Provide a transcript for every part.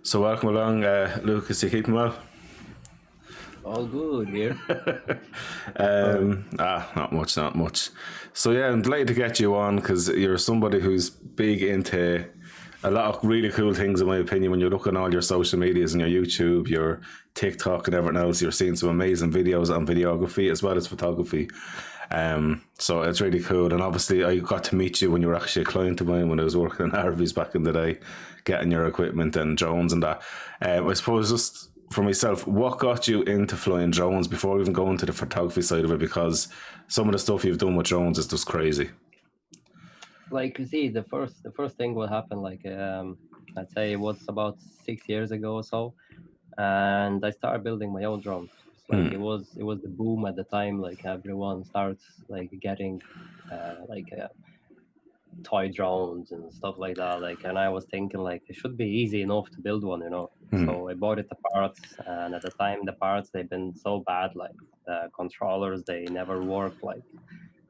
So welcome along, Lucas. You keeping well? All good here. Not much, not much. So yeah, I'm delighted to get you on because you're somebody who's big into a lot of really cool things, in my opinion. When you look at all your social medias and your YouTube, your TikTok, and everything else, you're seeing some amazing videos on videography as well as photography. So it's really cool. And obviously, I got to meet you when you were actually a client of mine when I was working in Harvey's back in the day, getting your equipment and drones and that. I suppose just for myself, what got you into flying drones before we even go into the photography side of it? Because some of the stuff you've done with drones is just crazy. Like you see, the first thing will happen. I'd say it was about 6 years ago or so, and I started building my own drone. It's like it was the boom at the time. Like everyone starts like getting toy drones and stuff like that. Like, and I was thinking like it should be easy enough to build one, you know. So I bought it the parts, and at the time the parts they've been so bad. Like the controllers, they never work. Like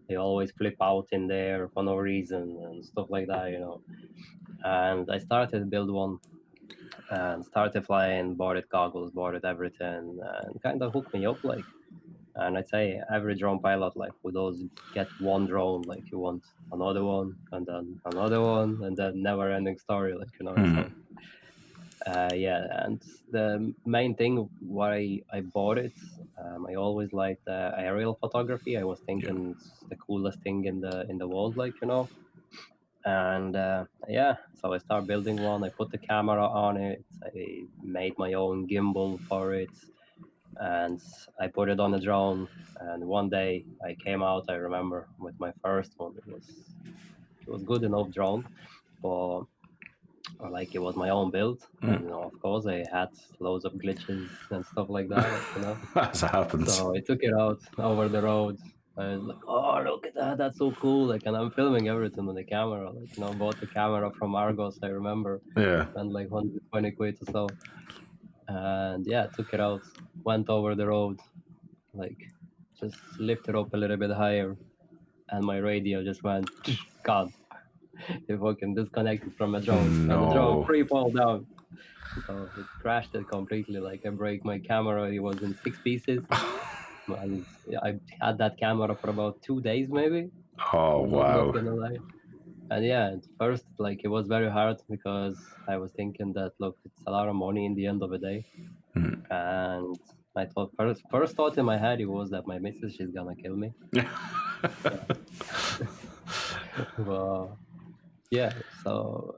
they always flip out in there for no reason and stuff like that, you know. And I started to build one and started flying, bought it goggles, bought it everything, and kind of hooked me up. Like, and I'd say every drone pilot, like, would always get one drone, like, you want another one, and then another one, and then never ending story, like, you know. So, yeah, and the main thing why I bought it, I always liked aerial photography. I was Yeah. thinking it's the coolest thing in the world, like, you know. And yeah, so I started building one. I put the camera on it. I made my own gimbal for it, and I put it on the drone. And one day I came out. I remember with my first one. It was good enough drone, but like it was my own build, and you know, of course, I had loads of glitches and stuff like that. Like, you know, As it happens. so I took it out over the road. I was like, oh, look at that. That's so cool. Like, and I'm filming everything on the camera. Like, you know, bought the camera from Argos, I remember. Yeah. Spent like 120 quid or so. And yeah, took it out, went over the road, like, just lifted up a little bit higher. And my radio just went, God, it fucking disconnected from a drone. And the drone No. free fall down. So it crashed it completely. Like, I break my camera. It was in 6 pieces. And yeah, I had that camera for about 2 days, maybe. Oh I'm not wow. gonna lie. And yeah, at first, like, it was very hard because I was thinking that, look, it's a lot of money in the end of the day. And I thought first thought in my head it was that my missus, she's gonna kill me. But yeah, so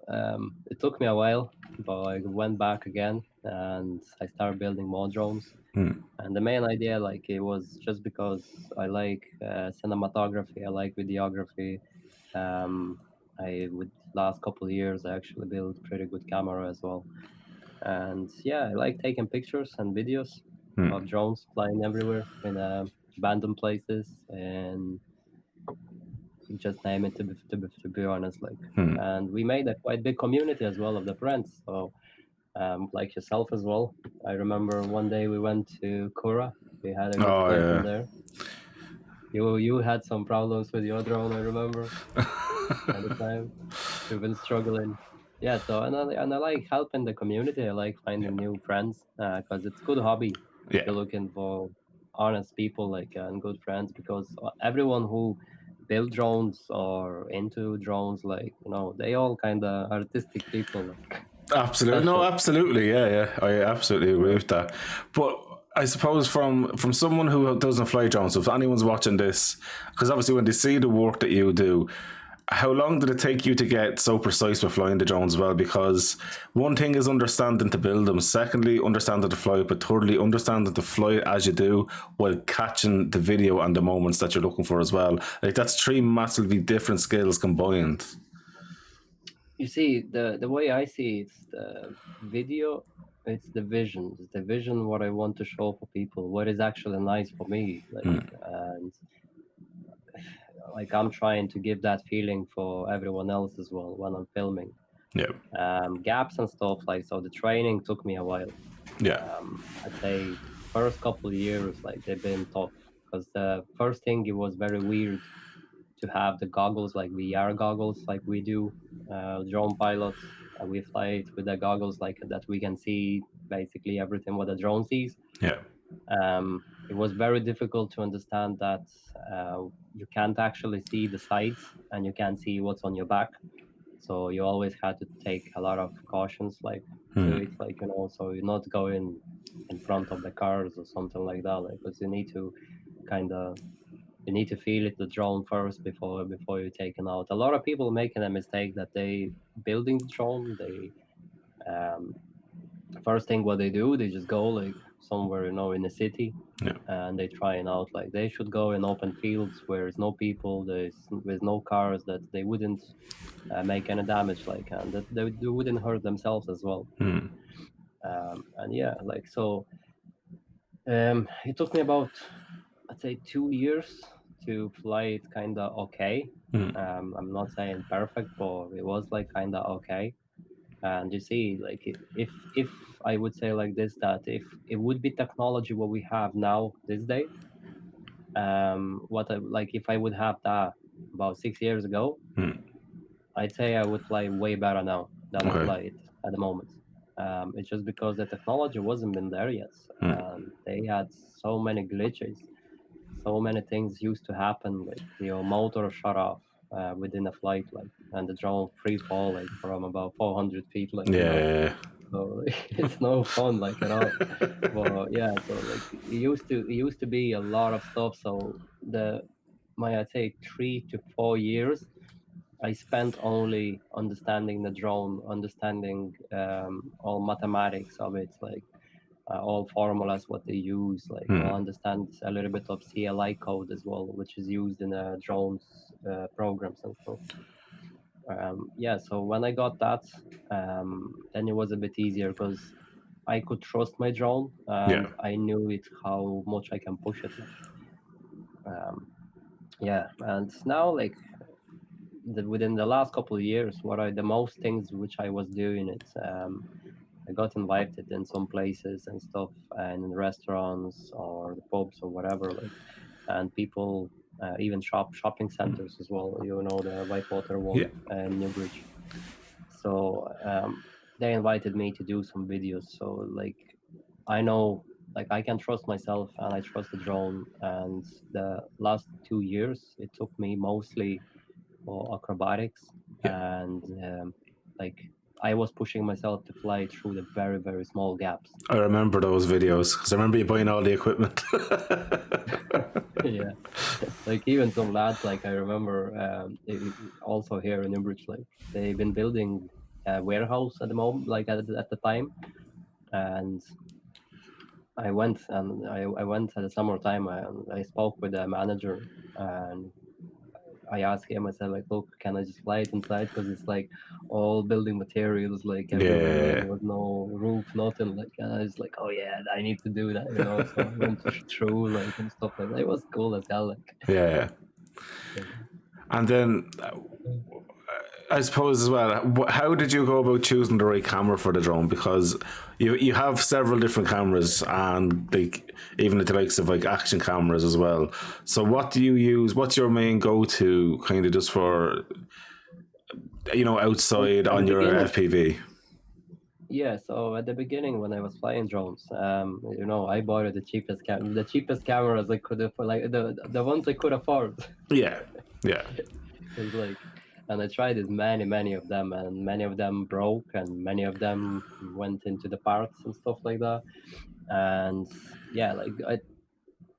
it took me a while, but I went back again and I started building more drones. And the main idea, like, it was just because I like cinematography, I like videography. Um, I with last couple of years, I actually built pretty good camera as well. And yeah, I like taking pictures and videos of drones flying everywhere in abandoned places, and you just name it, to be honest. Like, and we made a quite big community as well of the friends. So like yourself as well. I remember one day we went to Kura. We had a good Oh flight in yeah. there. You had some problems with your drone, I remember, at the time. We've been struggling. Yeah, so and I like helping the community. I like finding new friends because it's good hobby if Yeah. you're looking for honest people, like, and good friends, because everyone who build drones or into drones, like, you know, they all kind of artistic people, like, Absolutely. No, special. absolutely. Yeah, yeah. I absolutely agree Yeah. with that. But I suppose from someone who doesn't fly drones, so if anyone's watching this, because obviously when they see the work that you do, how long did it take you to get so precise with flying the drones as well? Because one thing is understanding to build them, secondly, understanding to fly it, but thirdly, understanding to fly it as you do while catching the video and the moments that you're looking for as well. Like that's three massively different skills combined. You see, the way I see it's the video, it's the vision. It's the vision what I want to show for people, what is actually nice for me. Like, and like I'm trying to give that feeling for everyone else as well when I'm filming. Yeah. Gaps and stuff, like, so the training took me a while. Yeah. I'd say first couple of years, like, they've been tough because the first thing, it was very weird to have the goggles, like VR goggles, like we do, drone pilots. we fly it with the goggles like that. We can see basically everything what the drone sees. Yeah. It was very difficult to understand that you can't actually see the sides and you can't see what's on your back. So you always had to take a lot of cautions like to it, like, you know, so you're not going in front of the cars or something like that, like, because you need to kind of feel it the drone first before you're taken out. A lot of people making a mistake that they building the drone, they um, first thing what they do, they just go like somewhere, you know, in the city, Yeah. and they try it out. Like they should go in open fields where there's no people, there's no cars, that they wouldn't make any damage, like, and that they wouldn't hurt themselves as well. And yeah, like, so it took me about, I'd say, 2 years to fly it kind of okay. I'm not saying perfect, but it was like kind of okay. And you see, like, if I would say like this, that if it would be technology what we have now this day, like if I would have that about 6 years ago, I'd say I would fly way better now than I Okay. fly it at the moment. It's just because the technology wasn't been there yet, and they had so many glitches, so many things used to happen, like your motor shut off within a flight, like, and the drone free fall like from about 400 feet, like, you know. Yeah. So it's no fun, like, at all. But yeah, so like it used to be a lot of stuff. So I'd say 3 to 4 years I spent only understanding the drone, understanding all mathematics of it, like all formulas, what they use, like, you know, understand a little bit of CLI code as well, which is used in drones programs and stuff. Yeah, so when I got that, then it was a bit easier because I could trust my drone Yeah. and I knew it how much I can push it. Like, yeah, and now, like, within the last couple of years, what are the most things which I was doing it. I got invited in some places and stuff, and in restaurants or the pubs or whatever, like, and people even shopping centers as well. You know, the Whitewater Yeah. one in Newbridge. So they invited me to do some videos. So like, I know, like, I can trust myself and I trust the drone. And the last 2 years, it took me mostly for acrobatics, Yeah. and like, I was pushing myself to fly through the very, very small gaps. I remember those videos because I remember you buying all the equipment. Yeah, like even some lads, like, I remember also here in Newbridge, like, they've been building a warehouse at the moment, like at the time, and I went at the summertime, and I spoke with the manager, and I asked him, I said, like, look, can I just fly it inside? Because it's like all building materials, like, everywhere. Like, Yeah. there was no roof, nothing. Like, and I was like, oh yeah, I need to do that, you know. So I went through, like, and stuff like that. It was cool as hell. Like, Yeah. And then I suppose as well, how did you go about choosing the right camera for the drone? Because you have several different cameras, and like even the likes of like action cameras as well. So what do you use? What's your main go-to kind of just for, you know, well, outside at the on your beginning, FPV? yeah. So at the beginning, when I was flying drones, you know, I bought the cheapest cameras I could afford, like the ones I could afford. Yeah. Yeah. It's like, and I tried as many of them, and many of them broke, and many of them went into the parts and stuff like that. And yeah, like,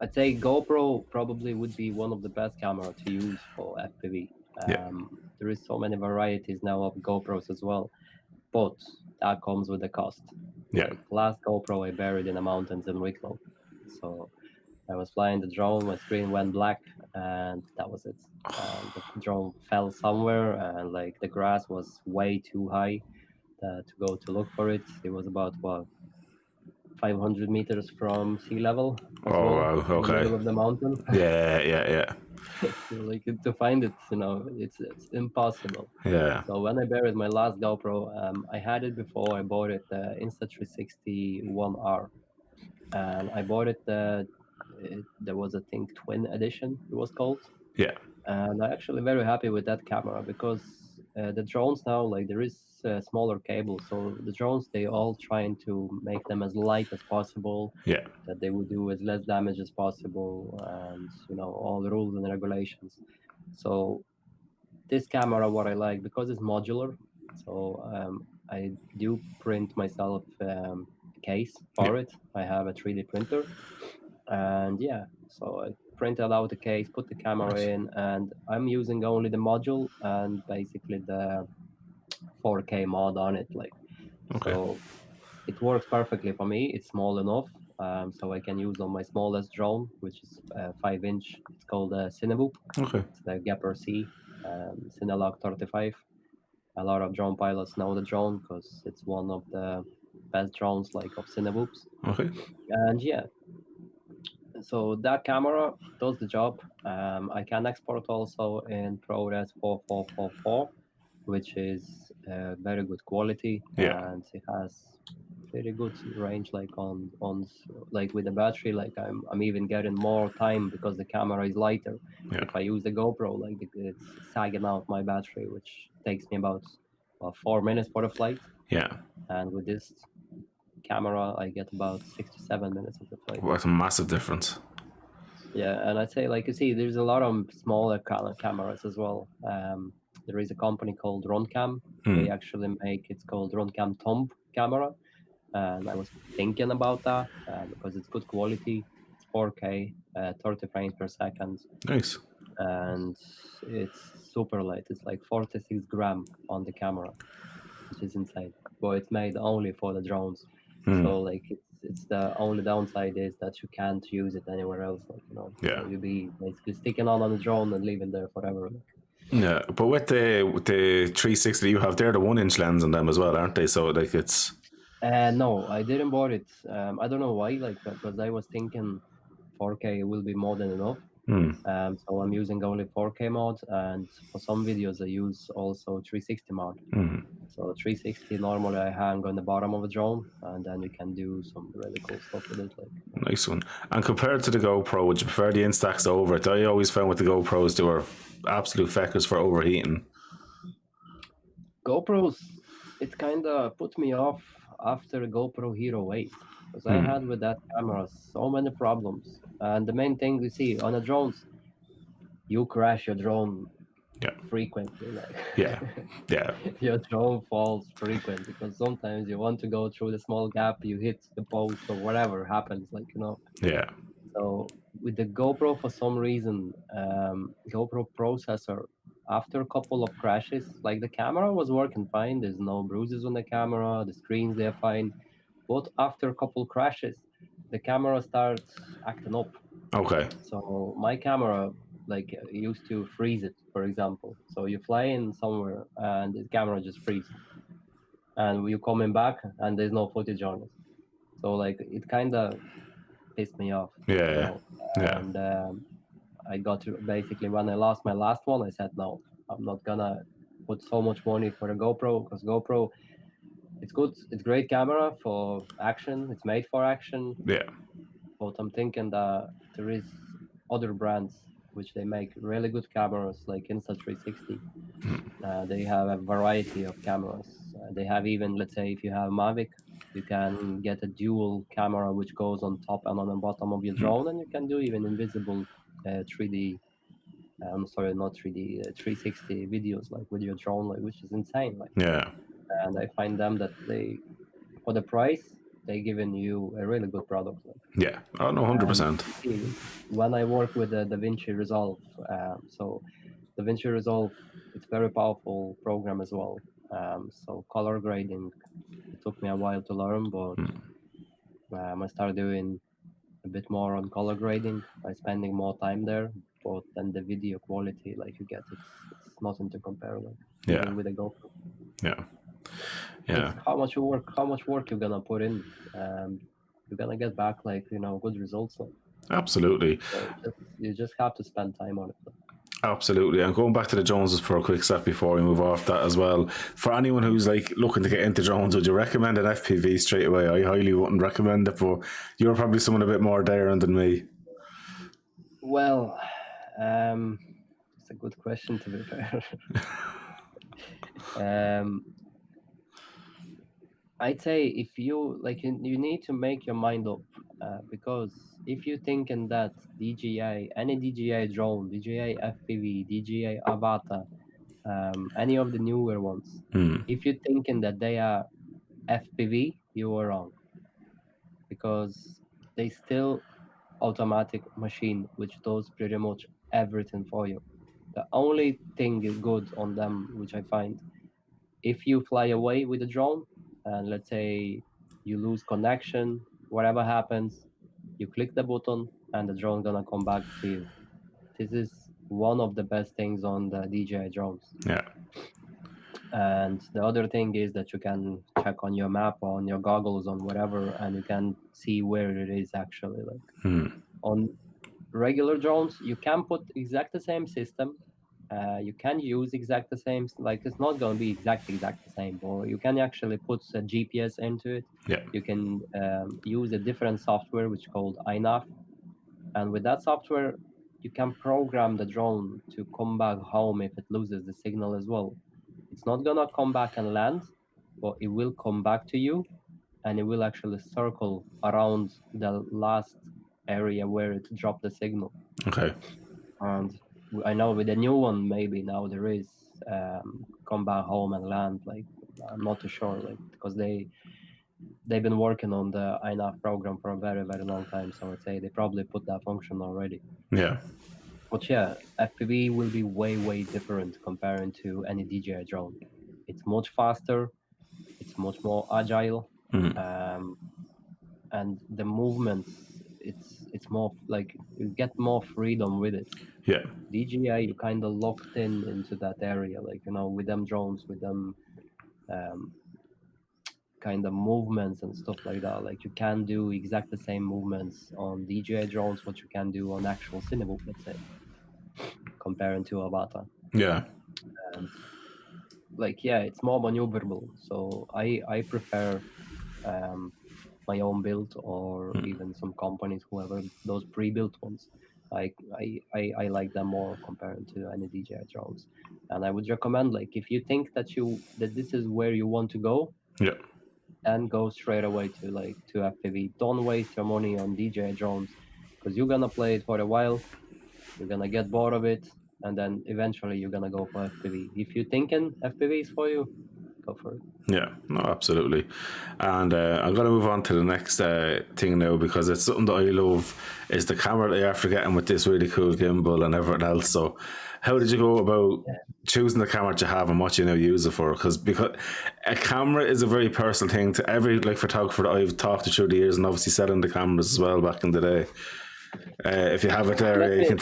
I'd say GoPro probably would be one of the best camera to use for FPV. Yeah. There is so many varieties now of GoPros as well, but that comes with a cost. Yeah. Like, last GoPro I buried in the mountains in Wicklow, so I was flying the drone, my screen went black, and that was it. And the drone fell somewhere, and like the grass was way too high to go to look for it. It was about, what, 500 meters from sea level as Oh well, wow. in the Okay. middle of the mountain. Yeah. Yeah. Yeah. So like, to find it, you know, it's impossible. Yeah. So when I buried my last GoPro, I had it before. I bought it, the Insta360 1R, and I bought it. There was, I think, twin edition. It was called, Yeah. and I'm actually very happy with that camera because the drones now, like there is smaller cables, so the drones they all trying to make them as light as possible, Yeah. that they would do as less damage as possible, and all the rules and regulations. So this camera, what I like because it's modular, so I do print myself a case for it. I have a 3D printer, and yeah, so I printed out the case, put the camera Nice. in, and I'm using only the module and basically the 4K mod on it. Like, Okay. so it works perfectly for me. It's small enough, so I can use on my smallest drone, which is 5 inch. It's called a Cineboop. Okay. It's the Gapper C, Cinelog 35. A lot of drone pilots know the drone because it's one of the best drones like of Cineboops. Okay. And yeah, so that camera does the job. I can export also in ProRes 4444, which is very good quality, Yeah. and it has pretty good range. Like like with the battery, like I'm even getting more time because the camera is lighter. Yeah. If I use the GoPro, like it's sagging out my battery, which takes me about 4 minutes for the flight, Yeah. and with this camera, I get about 6 to 7 minutes of the flight. What a massive difference. Yeah, and I'd say, like you see, there's a lot of smaller cameras as well. There is a company called Roncam. They actually make, it's called Roncam Tomb camera, and I was thinking about that because it's good quality. It's 4K, 30 frames per second, Nice. and it's super light. It's like 46 gram on the camera, which is insane. But it's made only for the drones. So like it's the only downside is that you can't use it anywhere else. Like Yeah. you'll be basically sticking on the drone and leaving there forever. Like. Yeah. But with the 360 you have, they're the 1 inch lens on them as well, aren't they? So like it's No, I didn't bought it. I don't know why. Like because I was thinking 4K will be more than enough. So I'm using only 4K mode, and for some videos I use also 360 mode. So 360 normally I hang on the bottom of a drone, and then you can do some really cool stuff with it. Like nice one. And compared to the GoPro, would you prefer the Instax over it? I always found with the GoPros they were absolute feckers for overheating. GoPros, it kind of put me off after GoPro Hero 8 because I had with that camera so many problems. And the main thing you see on the drones, you crash your drone Yeah. frequently. Like Yeah. Yeah. your drone falls frequent because sometimes you want to go through the small gap, you hit the post or whatever happens. Like Yeah. So with the GoPro, for some reason, GoPro processor, after a couple of crashes, like the camera was working fine. There's no bruises on the camera. The screens they're fine, but after a couple crashes, the camera starts acting up. Okay. So my camera like used to freeze it, for example. So you fly in somewhere and the camera just freeze, and you coming back and there's no footage on it. So like it kind of pissed me off, Yeah. Yeah. and I got to basically when I lost my last one, I said no, I'm not gonna put so much money for a GoPro because GoPro, it's good, it's great camera for action, it's made for action, Yeah. but I'm thinking that there is other brands which they make really good cameras like Insta360. They have a variety of cameras. They have even, let's say, if you have Mavic, you can get a dual camera which goes on top and on the bottom of your drone, and you can do even invisible 3D. I'm sorry, not 3D, 360 videos like with your drone, like which is insane. Like, Yeah. and I find them that they, for the price, they giving you a really good product. Like. Yeah. Oh no, And 100%. see, when I work with the DaVinci Resolve, so DaVinci Resolve, it's very powerful program as well. So color grading, it took me a while to learn, but I started doing a bit more on color grading by spending more time there. But then the video quality, like you get, it's nothing to compare, like Yeah. even with a GoPro. Yeah. It's Yeah. how much work you're gonna put in. You're gonna get back like good results. Like. Absolutely. So you just have to spend time on it. Absolutely. And going back to the Joneses for a quick sec before we move off that as well. For anyone who's like looking to get into drones, would you recommend an FPV straight away? I highly wouldn't recommend it, but you're probably someone a bit more daring than me. Well, it's a good question to be fair. Um, I'd say if you like, you need to make your mind up, because if you're thinking that DJI, any DJI drone, DJI FPV, DJI Avata, any of the newer ones, if you're thinking that they are FPV, you are wrong, because they still automatic machine which does pretty much everything for you. The only thing is good on them, which I find, if you fly away with a drone and let's say you lose connection, whatever happens, you click the button and the drone gonna come back to you. This is one of the best things on the DJI drones. Yeah. And the other thing is that you can check on your map or on your goggles on whatever, and you can see where it is actually. Like on regular drones, you can put exact the same system. You can use exact the same. Like it's not going to be exact the same, or you can actually put a GPS into it. Yeah. You can use a different software which called iNav, and with that software, you can program the drone to come back home if it loses the signal as well. It's not gonna come back and land, but it will come back to you, and it will actually circle around the last area where it dropped the signal. Okay. And I know with the new one, maybe now there is come back home and land. Like I'm not too sure, like because they've been working on the iNav program for a very very long time. So I'd say they probably put that function already. Yeah. But yeah, FPV will be way different comparing to any DJI drone. It's much faster. It's much more agile. And the movements, it's more like you get more freedom with it. Yeah. DJI, you kind of locked in into that area, like with them drones, with them kind of movements and stuff like that. Like you can do exact the same movements on DJI drones what you can do on actual Cinebook, let's say, comparing to Avata. Yeah. And like yeah, it's more maneuverable. So I prefer my own build, or even some companies whoever those pre-built ones. I like them more compared to any DJI drones. And I would recommend, like, if you think that this is where you want to go, Yeah. then go straight away to FPV. Don't waste your money on DJI drones, because you're gonna play it for a while, you're gonna get bored of it, and then eventually you're gonna go for FPV. If you're thinking FPV is for you, go for it. Yeah, no, absolutely. And I'm going to move on to the next thing now, because it's something that I love, is the camera that you're after getting with this really cool gimbal and everything else. So how did you go about choosing the camera to have and what you now use it for? Because a camera is a very personal thing to every photographer that I've talked to through the years, and obviously selling the cameras as well back in the day. If you have it there, you can...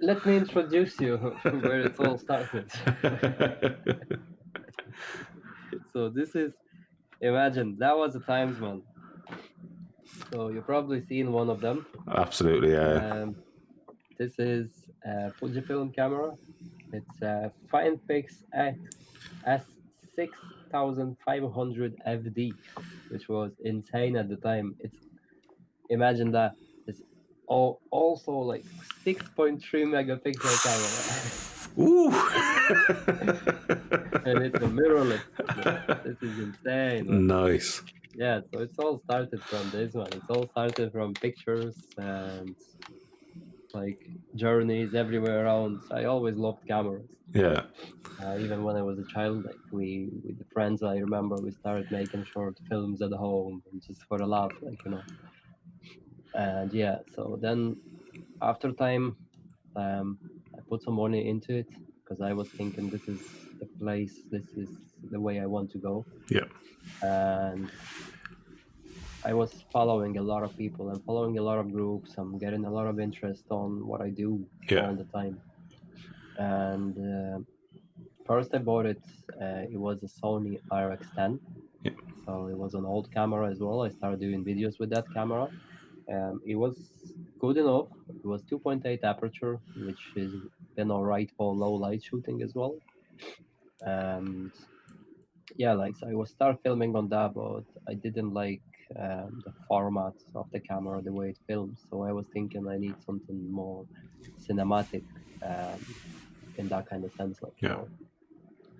Let me introduce you where it all started. So this is, imagine, that was the times, man. So you've probably seen one of them. Absolutely, yeah. This is a Fujifilm camera. It's a Finepix S6500 FD, which was insane at the time. Imagine that. It's also like 6.3 megapixel camera. Ooh. And it's a mirrorless. This is insane, man. Nice. Yeah, so it's all started from this one. It's all started from pictures and like journeys everywhere around. I always loved cameras. Yeah. Even when I was a child, like with the friends, I remember we started making short films at home, and just for a laugh, And yeah, so then after time, I put some money into it, because I was thinking this is the place, this is the way I want to go. Yeah. And I was following a lot of people and following a lot of groups. I'm getting a lot of interest on what I do all the time. And first I bought it. It was a Sony RX10. Yeah. So it was an old camera as well. I started doing videos with that camera. It was good enough. It was 2.8 aperture, which is been all right for low light shooting as well. And yeah, like, so I was start filming on that, but I didn't like the format of the camera, the way it films. So I was thinking I need something more cinematic in that kind of sense,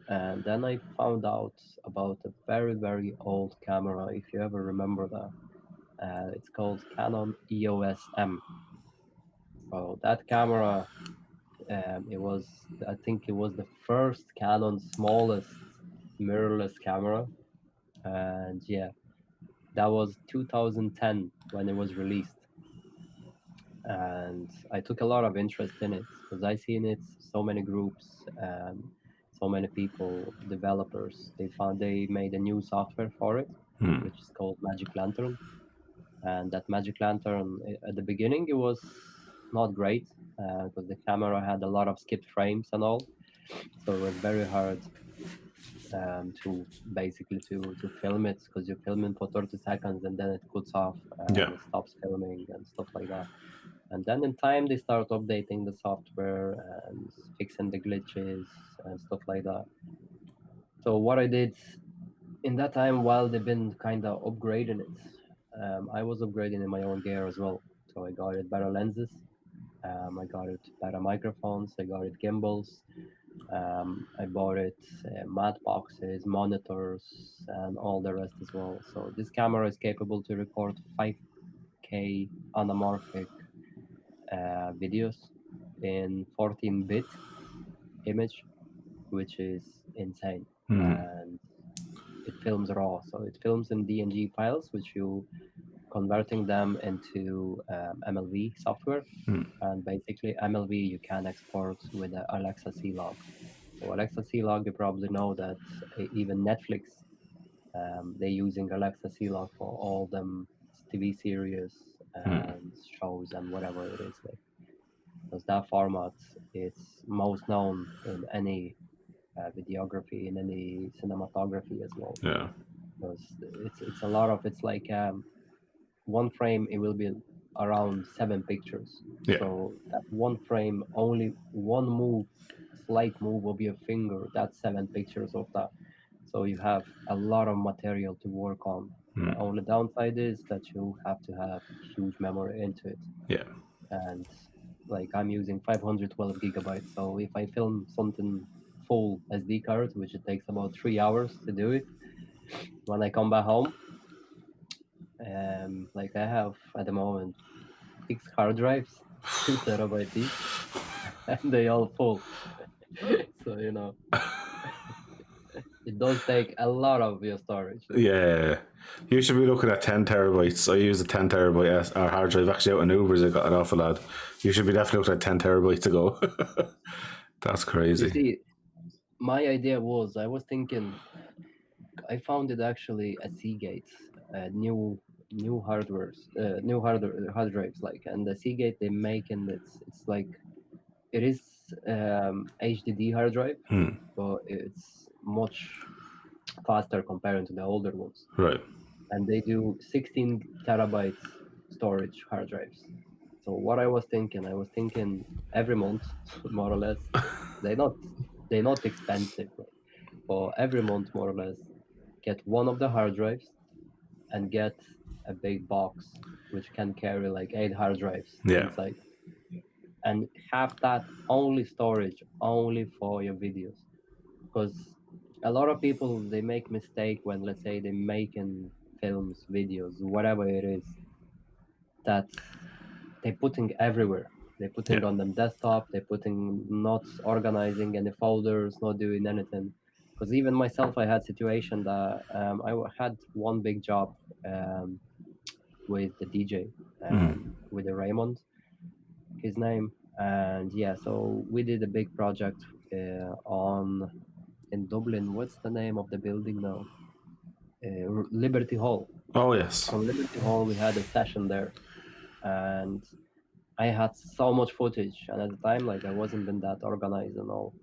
And then I found out about a very, very old camera, if you ever remember that. It's called Canon EOS M. So that camera, I think it was the first Canon smallest mirrorless camera. And yeah, that was 2010 when it was released. And I took a lot of interest in it because I see in it so many groups, so many people, developers. They made a new software for it, which is called Magic Lantern. And that Magic Lantern, at the beginning, it was not great because the camera had a lot of skipped frames and all, so it was very hard to basically to film it because you're filming for 30 seconds and then it cuts off Yeah. and it stops filming and stuff like that. And then in time they start updating the software and fixing the glitches and stuff like that. So what I did in that time while they've been kind of upgrading it, I was upgrading in my own gear as well. So I got it better lenses, I got it better microphones, I got it gimbals, I bought it mat boxes, monitors, and all the rest as well. So this camera is capable to record 5K anamorphic videos in 14-bit image, which is insane. And it films raw, so it films in DNG files, which you converting them into MLV software. And basically, MLV you can export with the Alexa C log. So Alexa C log, you probably know that even Netflix, they're using Alexa C log for all them TV series and shows and whatever it is. Like, because that format is most known in any videography, in any cinematography as well. Yeah. Because it's a lot of it's like one frame it will be around 7 pictures. Yeah. So that one frame, only one move, slight move of your finger, that's 7 pictures of that. So you have a lot of material to work on. The only downside is that you have to have huge memory into it. Yeah. And like I'm using 512 gigabytes. So if I film something full SD card, which it takes about 3 hours to do it, when I come back home, like I have at the moment 6 hard drives, 2 terabyte each, and they all full. So it does take a lot of your storage. Yeah. You should be looking at 10 terabytes. I use a 10 terabyte hard drive. Actually, out in Ubers, I got it off a lad. You should be definitely looking at 10 terabytes to go. That's You crazy. see, my idea was I was thinking I found it actually at Seagate, new hard drives like, and the Seagate they make, and it's like it is HDD hard drive, but it's much faster compared to the older ones. Right. And they do 16 terabytes storage hard drives. So what I was thinking every month, more or less, they're not expensive, like, for every month more or less, get one of the hard drives and get a big box which can carry like 8 hard drives Yeah. inside, and have that only storage only for your videos. Because a lot of people they make mistake when, let's say, they're making films, videos, whatever it is, that they're putting everywhere. They're putting on them desktop, they're putting, not organizing any folders, not doing anything. Because even myself, I had situation that had one big job with the DJ, with the Raymond, his name. And yeah, so we did a big project on in Dublin. What's the name of the building now? Liberty Hall. Oh, yes. On Liberty Hall, we had a session there, and I had so much footage, and at the time, like I wasn't been that organized and all.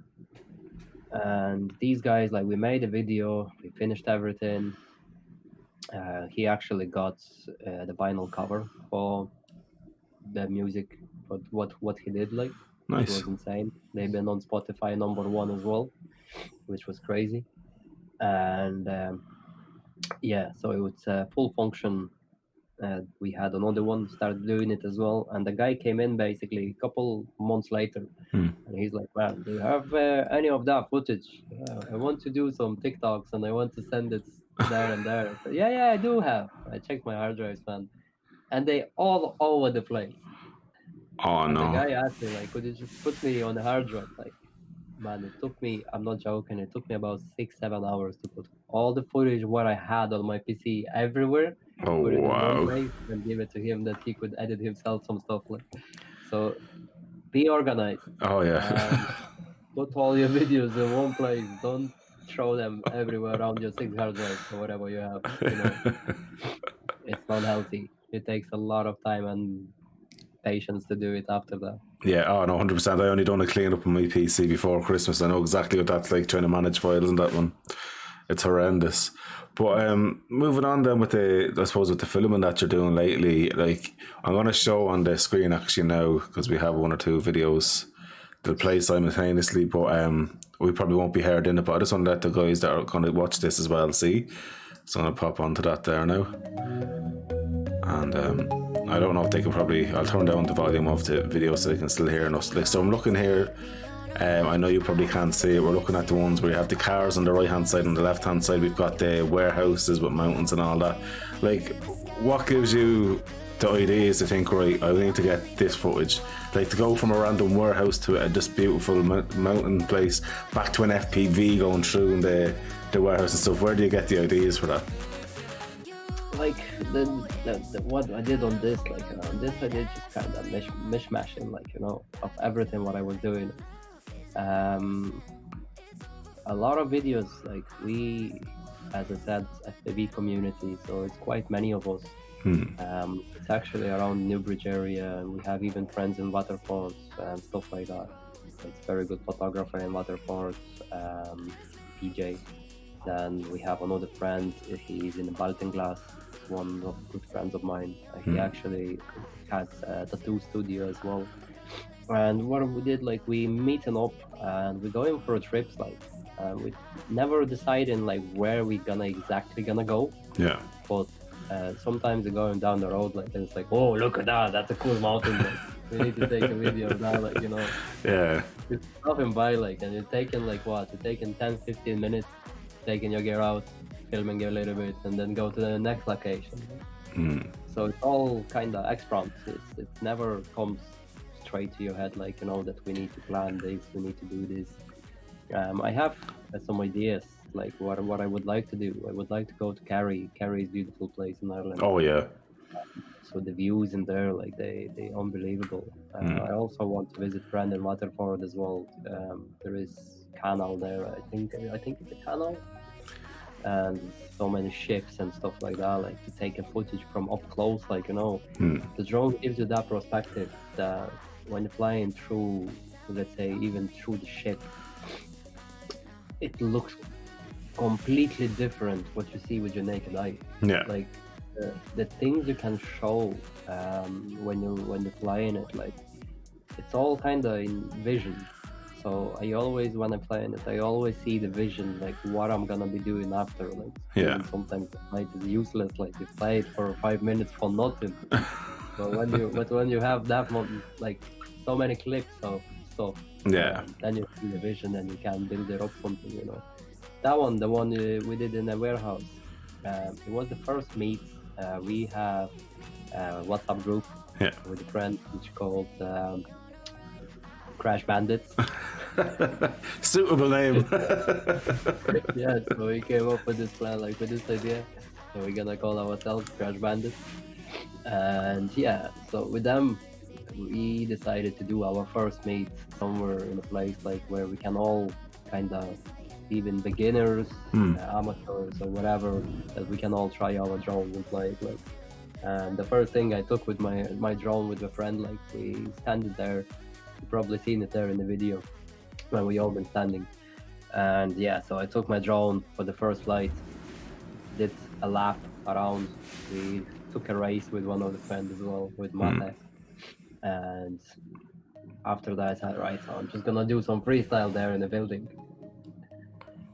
And these guys, like, we made a video, we finished everything. He actually got the vinyl cover for the music, for what he did, like, which Nice. was insane. They've been on Spotify #1 as well, which was crazy. And yeah, so it was a full function We had another one started doing it as well, and the guy came in basically a couple months later, and he's like, "Man, do you have any of that footage? I want to do some TikToks and I want to send it there and there." I said, yeah, I do have. I checked my hard drives, man, and they all over the place. Oh And the no. guy asked me, like, "Could you just put me on the hard drive?" Like, man, it took me, I'm not joking, it took me about 6-7 hours to put all the footage what I had on my PC everywhere, Oh put it in one wow. place and give it to him that he could edit himself some stuff. Like, so be organized. Oh yeah. Put all your videos in one place. Don't throw them everywhere around your 6 hard drives or whatever you have. You know, it's not healthy. It takes a lot of time and patience to do it after that. Yeah, oh no, 100%. I only done a clean up on my PC before Christmas. I know exactly what that's like, trying to manage files and that one. It's horrendous. But moving on then with I suppose with the filming that you're doing lately, like I'm going to show on the screen actually now, because we have one or two videos that'll play simultaneously, but we probably won't be heard in it. But I just want to let the guys that are going to watch this as well see. So I'm going to pop onto that there now. And I don't know if they can probably, I'll turn down the volume of the video so they can still hear us. Like, so I'm looking here, I know you probably can't see it, we're looking at the ones where you have the cars on the right hand side and the left hand side, we've got the warehouses with mountains and all that. Like, what gives you the ideas to think, right, I need to get this footage? Like, to go from a random warehouse to this beautiful mountain place, back to an FPV going through in the warehouse and stuff, where do you get the ideas for that? Like the what I did on this, like on this I did just kind of mishmashing, like, you know, of everything what I was doing. A lot of videos, like we, as I said, FPV community, so it's quite many of us. It's actually around Newbridge area, and we have even friends in waterfalls and stuff like that. It's very good photographer in waterfalls, PJ. Then we have another friend, he's in Baltinglass, one of good friends of mine. He actually has a tattoo studio as well. And what we did, like, we meeting up and we're going for trips, like, we never deciding like where we exactly gonna go. Yeah. But sometimes you're going down the road, like, and it's like, oh, look at that, that's a cool mountain, like, we need to take a video of that, like, you know. Yeah. You're stopping by, like, and you're taking like what? You're taking 10-15 minutes, taking your gear out, filming a little bit, and then go to the next location. So it's all kind of exprompt. It never comes straight to your head, like, you know, that we need to plan this, we need to do this. I have some ideas, like what I would like to do. I would like to go to Kerry. Kerry is a beautiful place in Ireland. Oh yeah. So the views in there, like they unbelievable. I also want to visit Brandon Waterford as well. There is canal there. I think it's a canal, and so many ships and stuff like that. Like, to take a footage from up close, like, you know, the drone gives you that perspective that when you're flying through, let's say, even through the ship, it looks completely different what you see with your naked eye. Yeah. Like the things you can show when you're flying it, like, it's all kind of in vision. So I always, when I'm flying it, I always see the vision, like what I'm gonna be doing after. Like, Yeah. sometimes the flight is useless, like you fly it for 5 minutes for nothing. But when you have that moment, like so many clips of stuff, Yeah. then you see the vision and you can build it up something, you know. That one, the one we did in a warehouse, it was the first meet. We have a WhatsApp group with a friend which called Crash Bandits. Suitable name. Yeah, so we came up with this plan, like with this idea. So we're gonna call ourselves Crash Bandits. And yeah, so with them, we decided to do our first meet somewhere in a place like where we can all kind of, even beginners, amateurs or whatever, that we can all try our drones and play it, like. And the first thing I took with my drone with a friend, like, we standing there, you've probably seen it there in the video when we all been standing. And yeah, so I took my drone for the first flight, did a lap around. We took a race with one of the friends as well, with Mate. And after that I said, right, so I'm just gonna do some freestyle there in the building.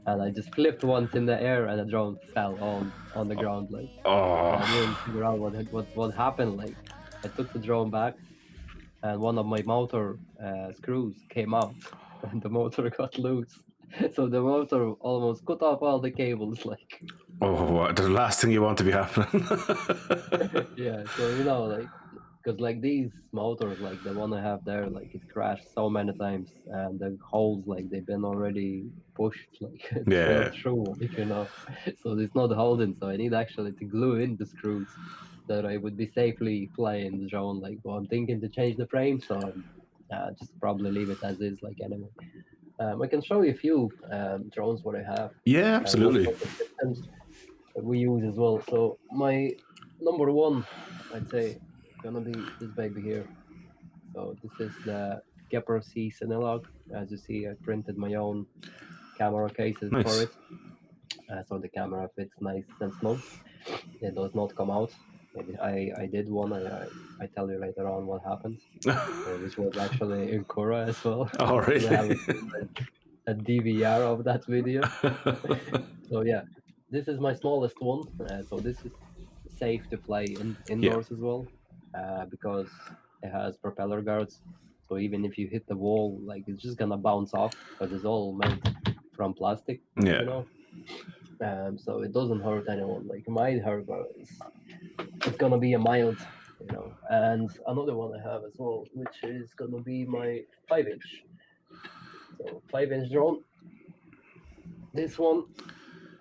and I just flipped once in the air, and the drone fell on the ground. Like, and I didn't figure out what happened. Like, I took the drone back, and one of my motor screws came out, and the motor got loose. So the motor almost cut off all the cables. Like, the last thing you want to be happening. yeah. So like, because like these motors, like the one I have there, like it crashed so many times, and the holes, like they've been already pushed, like Yeah. drilled through, like so it's not holding. So I need actually to glue in the screws that I would be safely flying the drone. Like, well, I'm thinking to change the frame, so just probably leave it as is. Like, anyway, I can show you a few drones what I have. Yeah, And what absolutely. the systems that we use as well. So my number one, I'd say, gonna be this baby here. So this is the Gepper C Cinelog. As you see, I printed my own camera cases for Nice. it. So the camera fits nice and snug. It does not come out. Maybe I did one. I tell you later on what happened, which was actually in Kura as well. Oh, I still have really? a DVR of that video. So yeah, this is my smallest one. So this is safe to fly indoors as well, because it has propeller guards. So even if you hit the wall, like it's just gonna bounce off because it's all made from plastic, Yeah. So it doesn't hurt anyone. Like it might hurt, but it's gonna be a mild, And another one I have as well, which is gonna be my 5-inch. So 5-inch drone. This one,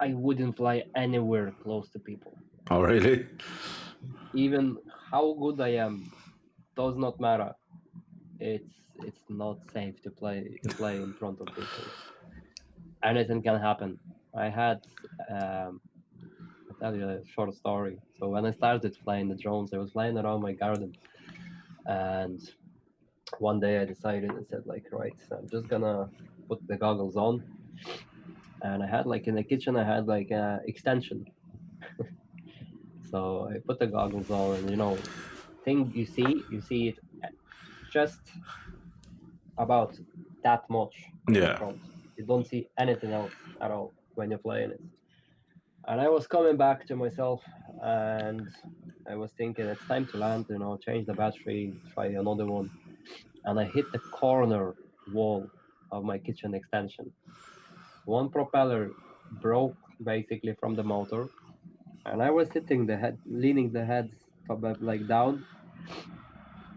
I wouldn't fly anywhere close to people. Oh, really? Even how good I am does not matter. It's not safe to play in front of people. Anything can happen. I had I'll tell you a short story. So when I started flying the drones, I was flying around my garden, and one day I decided and said, like, right, so I'm just gonna put the goggles on, and I had like in the kitchen I had like a extension. So I put the goggles on, and thing you see it just about that much in the Yeah. front. You don't see anything else at all when you're playing it. And I was coming back to myself, and I was thinking it's time to land, change the battery, try another one. And I hit the corner wall of my kitchen extension. One propeller broke basically from the motor, and I was leaning the head like down,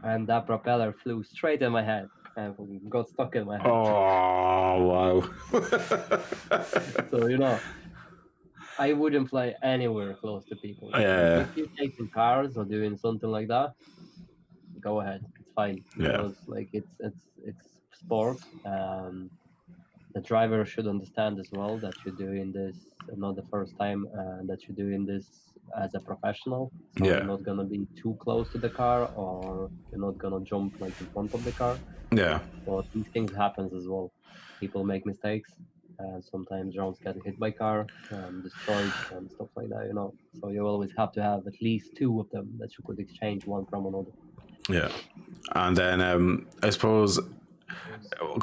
and that propeller flew straight in my head and got stuck in my head. Oh, wow. So I wouldn't fly anywhere close to people. Yeah. If you're taking cars or doing something like that, go ahead. It's fine because like it's sport. The driver should understand as well that you're doing this not the first time, and that you're doing this as a professional. So you're not gonna be too close to the car, or you're not gonna jump like in front of the car. Yeah. But these things happens as well. People make mistakes. Sometimes drones get hit by car, destroyed, and stuff like that. So you always have to have at least two of them that you could exchange one from another. Yeah. And then I suppose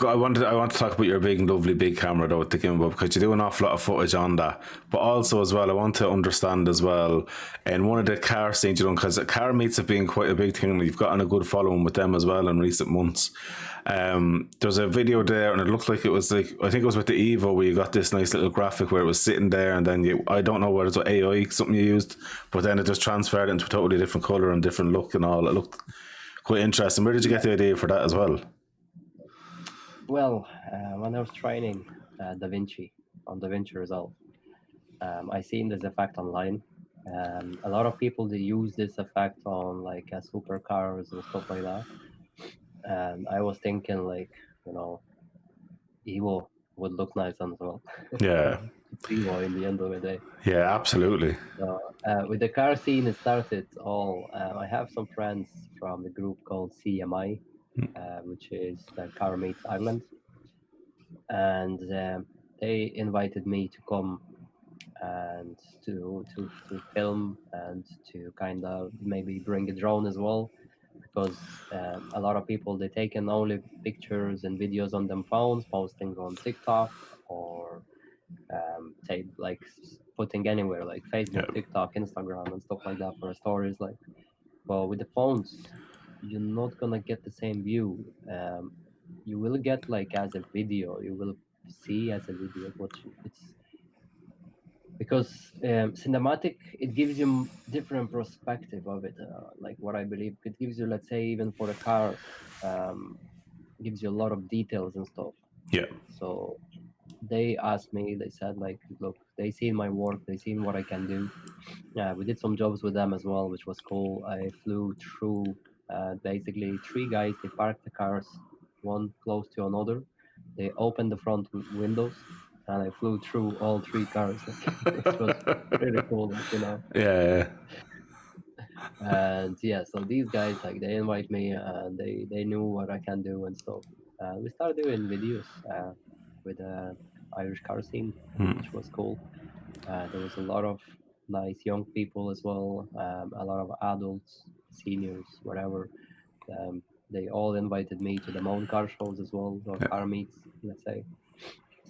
I want to talk about your big, lovely, big camera though to begin with, because you do an awful lot of footage on that. But also as well, I want to understand as well, in one of the car scenes you done, because car meets have been quite a big thing. You've gotten a good following with them as well in recent months. There's a video there, and it looked like it was like, I think it was with the Evo, where you got this nice little graphic where it was sitting there, and then I don't know whether it's AI something you used, but then it just transferred into a totally different color and different look and all. It looked quite interesting. Where did you get the idea for that as well? Well, when I was training on DaVinci Resolve, I seen this effect online. A lot of people, they use this effect on like supercars and stuff like that. And I was thinking like, Evo would look nice as well. Yeah. It's Evo in the end of the day. Yeah, absolutely. So, with the car scene, it started all. I have some friends from the group called CMI, which is the Car Meets Ireland, and they invited me to come and to film and to kind of maybe bring a drone as well, because a lot of people, they taken only pictures and videos on them phones, posting on TikTok or tape, like putting anywhere, like Facebook, Yeah. TikTok, Instagram, and stuff like that for stories. Like, well, with the phones, you're not gonna get the same view. You will get like as a video, you will see as a video, but it's because cinematic, it gives you different perspective of it. Like what I believe, it gives you, let's say, even for the cars, gives you a lot of details and stuff. Yeah. So they asked me, they said like, look, they seen my work, they seen what I can do. Yeah, we did some jobs with them as well, which was cool. I flew through basically three guys. They parked the cars, one close to another. They opened the front windows, and I flew through all three cars. Like, which was really cool, like, you know. Yeah. And yeah, so these guys, like, they invite me, and they knew what I can do and stuff. We started doing videos with Irish car scene, which was cool. There was a lot of nice young people as well, a lot of adults, seniors, whatever. They all invited me to their own car shows as well, or car meets, let's say.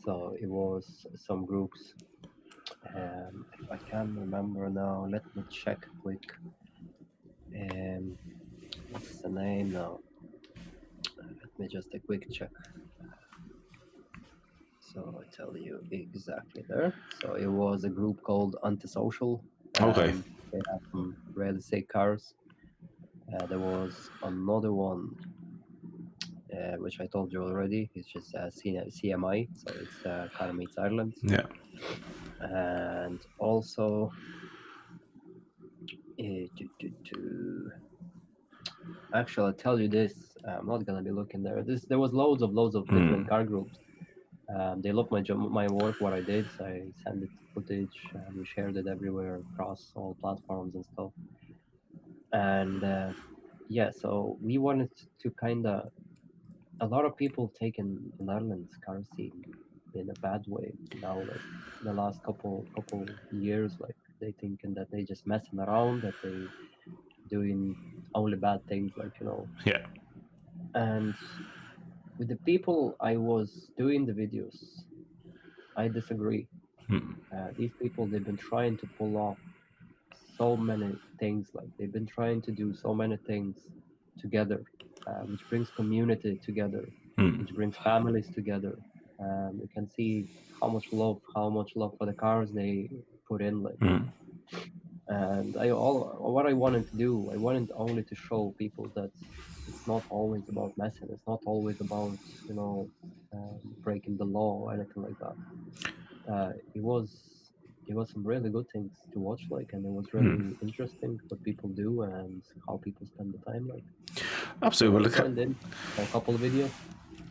So it was some groups. If I can remember now, let me check quick. What's the name now? Let me just a quick check. So I tell you exactly there. So it was a group called Antisocial. Okay. They had some really sick cars. There was another one, which I told you already. It's just CMI, so it's Car Meets Ireland. Yeah. And also, actually, I'll tell you this. I'm not gonna be looking there. There was loads of different car groups. They loved my work, what I did. So I sent it footage, and we shared it everywhere across all platforms and stuff. And yeah, so we wanted to kind of, a lot of people taken in Ireland's car scene in a bad way now. Like the last couple years, like they thinking that they just messing around, that they doing only bad things, like, you know. Yeah. And with the people I was doing the videos, I disagree. These people, they've been trying to pull off so many things. Like they've been trying to do so many things together, which brings community together, which brings families together. You can see how much love for the cars they put in. Like, and what I wanted to do, I wanted only to show people that it's not always about messing. It's not always about, you know, breaking the law or anything like that. It was some really good things to watch, like, and it was really interesting what people do and how people spend the time, like. So Absolutely. I Well, joined in for a couple of videos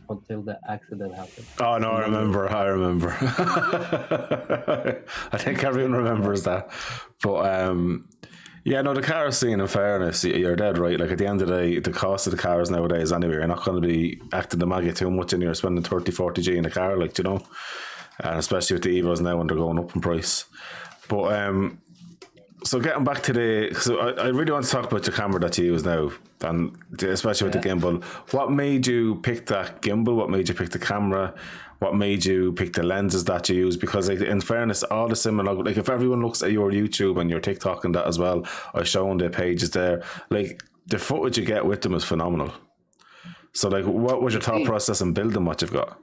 until the accident happened. oh no, You I remember it? remember. I remember. I think everyone remembers that. But yeah, no, the car scene. In fairness, you're dead right. Like at the end of the day, the cost of the cars nowadays, anyway, you're not going to be acting the maggot too much, and you're spending 30-40 G in a car, like, you know, and especially with the Evos now when they're going up in price. But so getting back to so I really want to talk about the camera that you use now, and especially with the gimbal. What made you pick that gimbal? What made you pick the camera? What made you pick the lenses that you use? Because, like, in fairness, all the similar, like if everyone looks at your YouTube and your TikTok and that as well, I showing the pages there, like the footage you get with them is phenomenal. So, like, what was your thought process in building what you've got?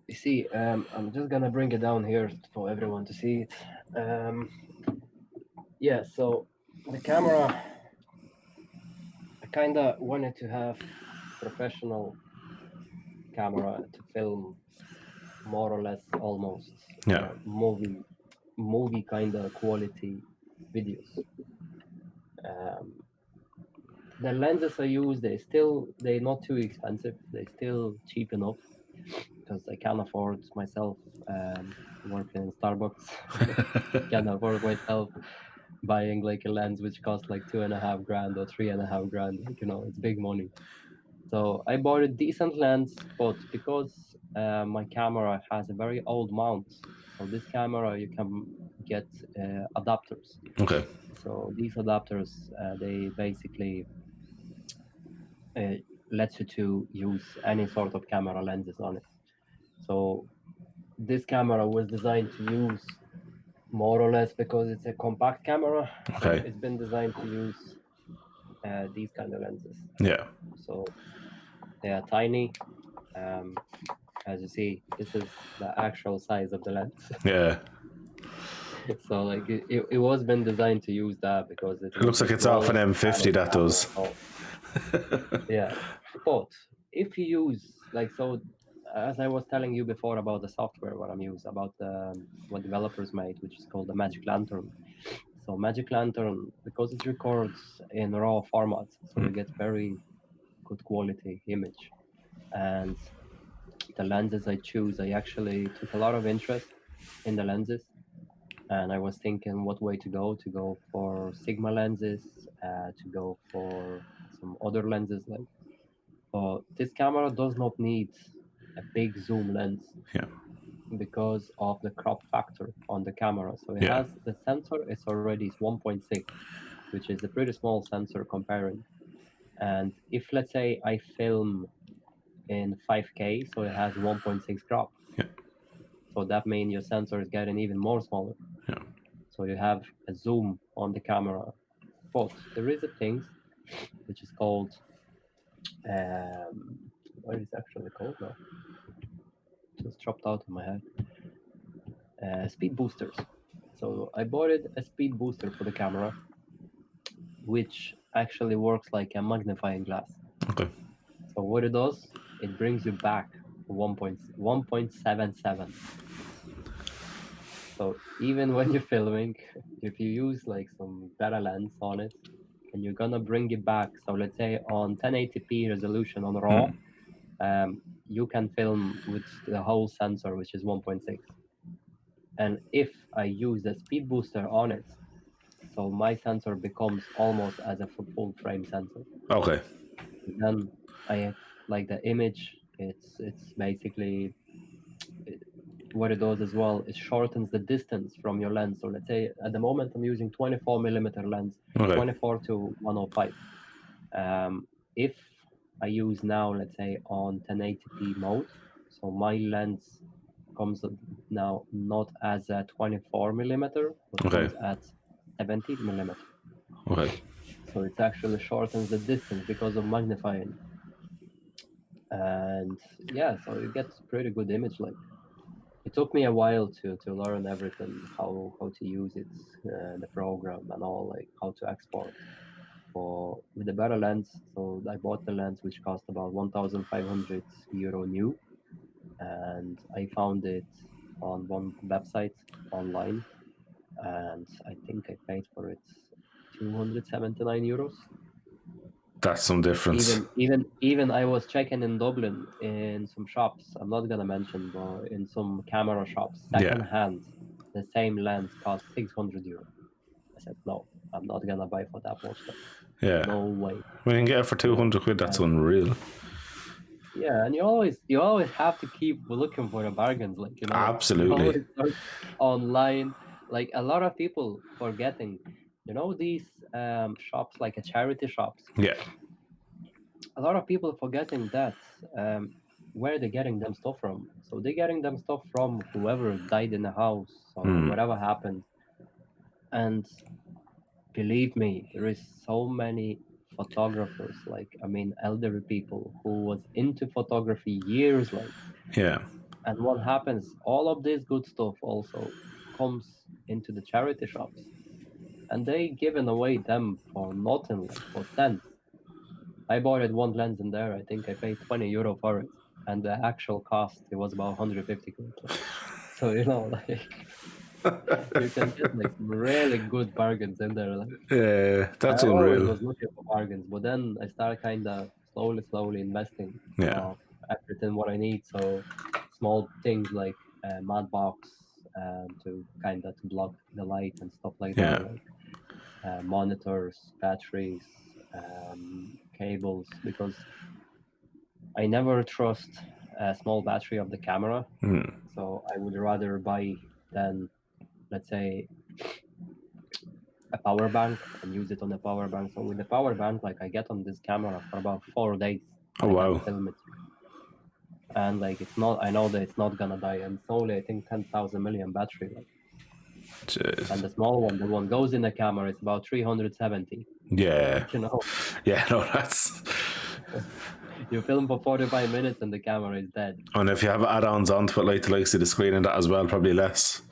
You see, I'm just gonna bring it down here for everyone to see it. Yeah, so the camera, I kind of wanted to have professional camera to film more or less almost Yeah. movie kind of quality videos. The lenses I use, they're not too expensive. They're still cheap enough because I can afford myself, working in Starbucks. Can afford myself buying like a lens which costs like 2.5 grand or 3.5 grand. Like, you know, it's big money. So I bought a decent lens, but because my camera has a very old mount, so this camera you can get adapters. Okay. So these adapters, they basically lets you to use any sort of camera lenses on it. So this camera was designed to use more or less because it's a compact camera. So Okay. it's been designed to use these kind of lenses. Yeah. So they are tiny. As you see, this is the actual size of the lens. Yeah. So like it was been designed to use that because it It was looks the like it's off an smallest M50, that camera does. at all. Yeah, but if you use like so, as I was telling you before about the software, what I'm using about what developers made, which is called the Magic Lantern. So Magic Lantern, because it records in raw format, so you get very good quality image. And the lenses I choose, I actually took a lot of interest in the lenses, and I was thinking what way to go for Sigma lenses, to go for some other lenses like. But this camera does not need a big zoom lens Yeah. because of the crop factor on the camera. So it Yeah. has the sensor is already 1.6, which is a pretty small sensor comparing. And if let's say I film in 5K, so it has 1.6 crop. Yeah. So that means your sensor is getting even more smaller. Yeah. So you have a zoom on the camera. But there is a thing which is called what is it actually called now? Just dropped out of my head. Speed boosters. So I bought it a speed booster for the camera, which actually works like a magnifying glass. Okay. So what it does, it brings you back 1.77. So even when you're filming, if you use like some better lens on it, and you're gonna bring it back. So let's say on 1080p resolution on RAW, you can film with the whole sensor, which is 1.6. And if I use the speed booster on it, so my sensor becomes almost as a full frame sensor. Okay. Then I like the image. It's basically what it does as well. It shortens the distance from your lens. So let's say at the moment I'm using 24 millimeter lens, Okay. 24 to 105. If I use now, let's say on 1080p mode, so my lens comes now not as a 24 millimeter, but Okay. comes at 17 millimeter. Okay. So it actually shortens the distance because of magnifying. And yeah, so you get pretty good image. Like it took me a while to learn everything, how to use it, the program and all, like how to export. For with a better lens, so I bought the lens which cost about 1,500 euro new, and I found it on one website online, and I think I paid for it 279 euros. That's some difference. Even I was checking in Dublin in some shops. I'm not gonna mention, but in some camera shops, second Yeah. hand, the same lens cost 600 euro. I said no, I'm not gonna buy for that much. Like, Yeah. no way. When you can get it for 200 quid, that's unreal. Yeah, and you always have to keep looking for the bargains, like you Absolutely. always search online. Like a lot of people forgetting, these shops like a charity shops. Yeah. A lot of people forgetting that where they're getting them stuff from. So they're getting them stuff from whoever died in the house or whatever happened. And believe me, there is so many photographers, like I mean elderly people who was into photography years, like. Yeah. And what happens, all of this good stuff also comes into the charity shops. And they given away them for nothing, like for cents. I bought it one lens in there, I think I paid 20 euro for it. And the actual cost, it was about 150 quid. So, like you can get like some really good bargains in there. Like Yeah. That's I always unreal. was looking for bargains, but then I started kind of slowly investing Yeah. of everything what I need. So small things like a mat box to kind of to block the light and stuff like that, Yeah. like monitors, batteries, cables, because I never trust a small battery of the camera. So I would rather buy than, let's say, a power bank and use it on the power bank. So with the power bank, like I get on this camera for about 4 days Oh, and I can wow. film it. and like it's not. I know that it's not gonna die, and it's only I think 10,000 million battery. Like, Jeez. and the small one, the one goes in the camera, it's about 370. Yeah. You know, Yeah, no, that's... you film for 45 minutes and the camera is dead. And if you have add-ons onto it, like the likes of the screen and that as well, probably less.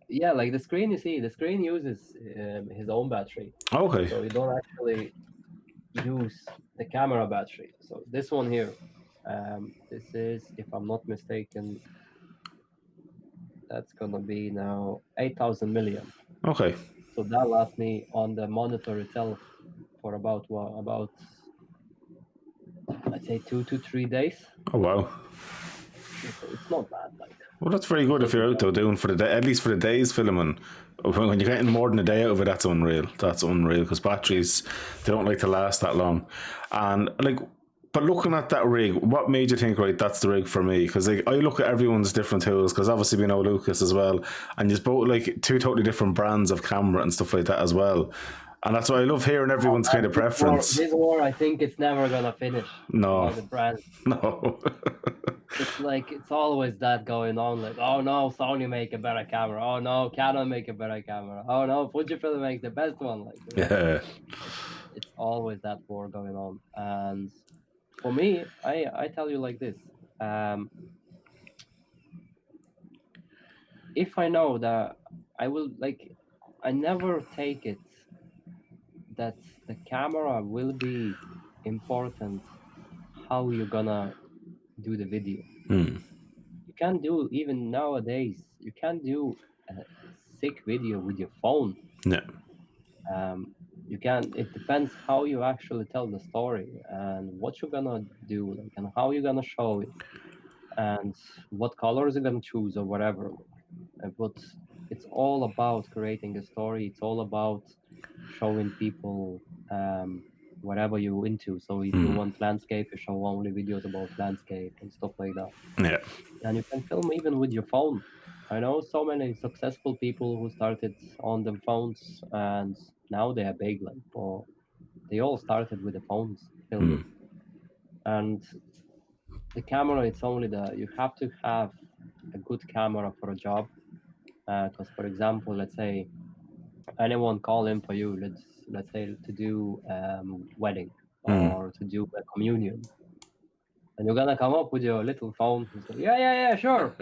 Yeah, like the screen, you see, the screen uses his own battery. Okay. So you don't actually use the camera battery. So this one here, this is, if I'm not mistaken, that's gonna be now 8,000 million. Okay. So that lasts me on the monitor itself for about I'd say 2 to 3 days. Oh, wow. So it's not bad. Like, Well, that's very good if you're out there doing for the day, at least for the days filming. When you're getting more than a day out of it, that's unreal. That's unreal because batteries, they don't like to last that long. And like, but looking at that rig, what made you think, right, that's the rig for me? Because like, I look at everyone's different tools, because obviously we know Lucas as well, and there's both like two totally different brands of camera and stuff like that as well. And that's why I love hearing everyone's kind of preference. This war, I think it's never gonna finish. No. The brand. No. It's like it's always that going on. Like, oh no, Sony make a better camera. Oh no, Canon make a better camera. Oh no, Fujifilm makes the best one. Like, Yeah. It's always that war going on. And for me, I tell you like this. If I know that I will, like, I never take it that the camera will be important how you're gonna do the video. You can do, even nowadays, you can do a sick video with your phone. Yeah. You can, it depends how you actually tell the story and what you're gonna do, like, and how you're gonna show it and what colors you're gonna choose or whatever. But it's all about creating a story. It's all about showing people whatever you're into. So if you want landscape, you show only videos about landscape and stuff like that. Yeah. And you can film even with your phone. I know so many successful people who started on the phones and now they are big, like, or they all started with the phones filming. And the camera, it's only you have to have a good camera for a job. Because, for example, let's say anyone call in for you, let's say to do wedding or to do a communion, and you're gonna come up with your little phone and say, yeah, sure,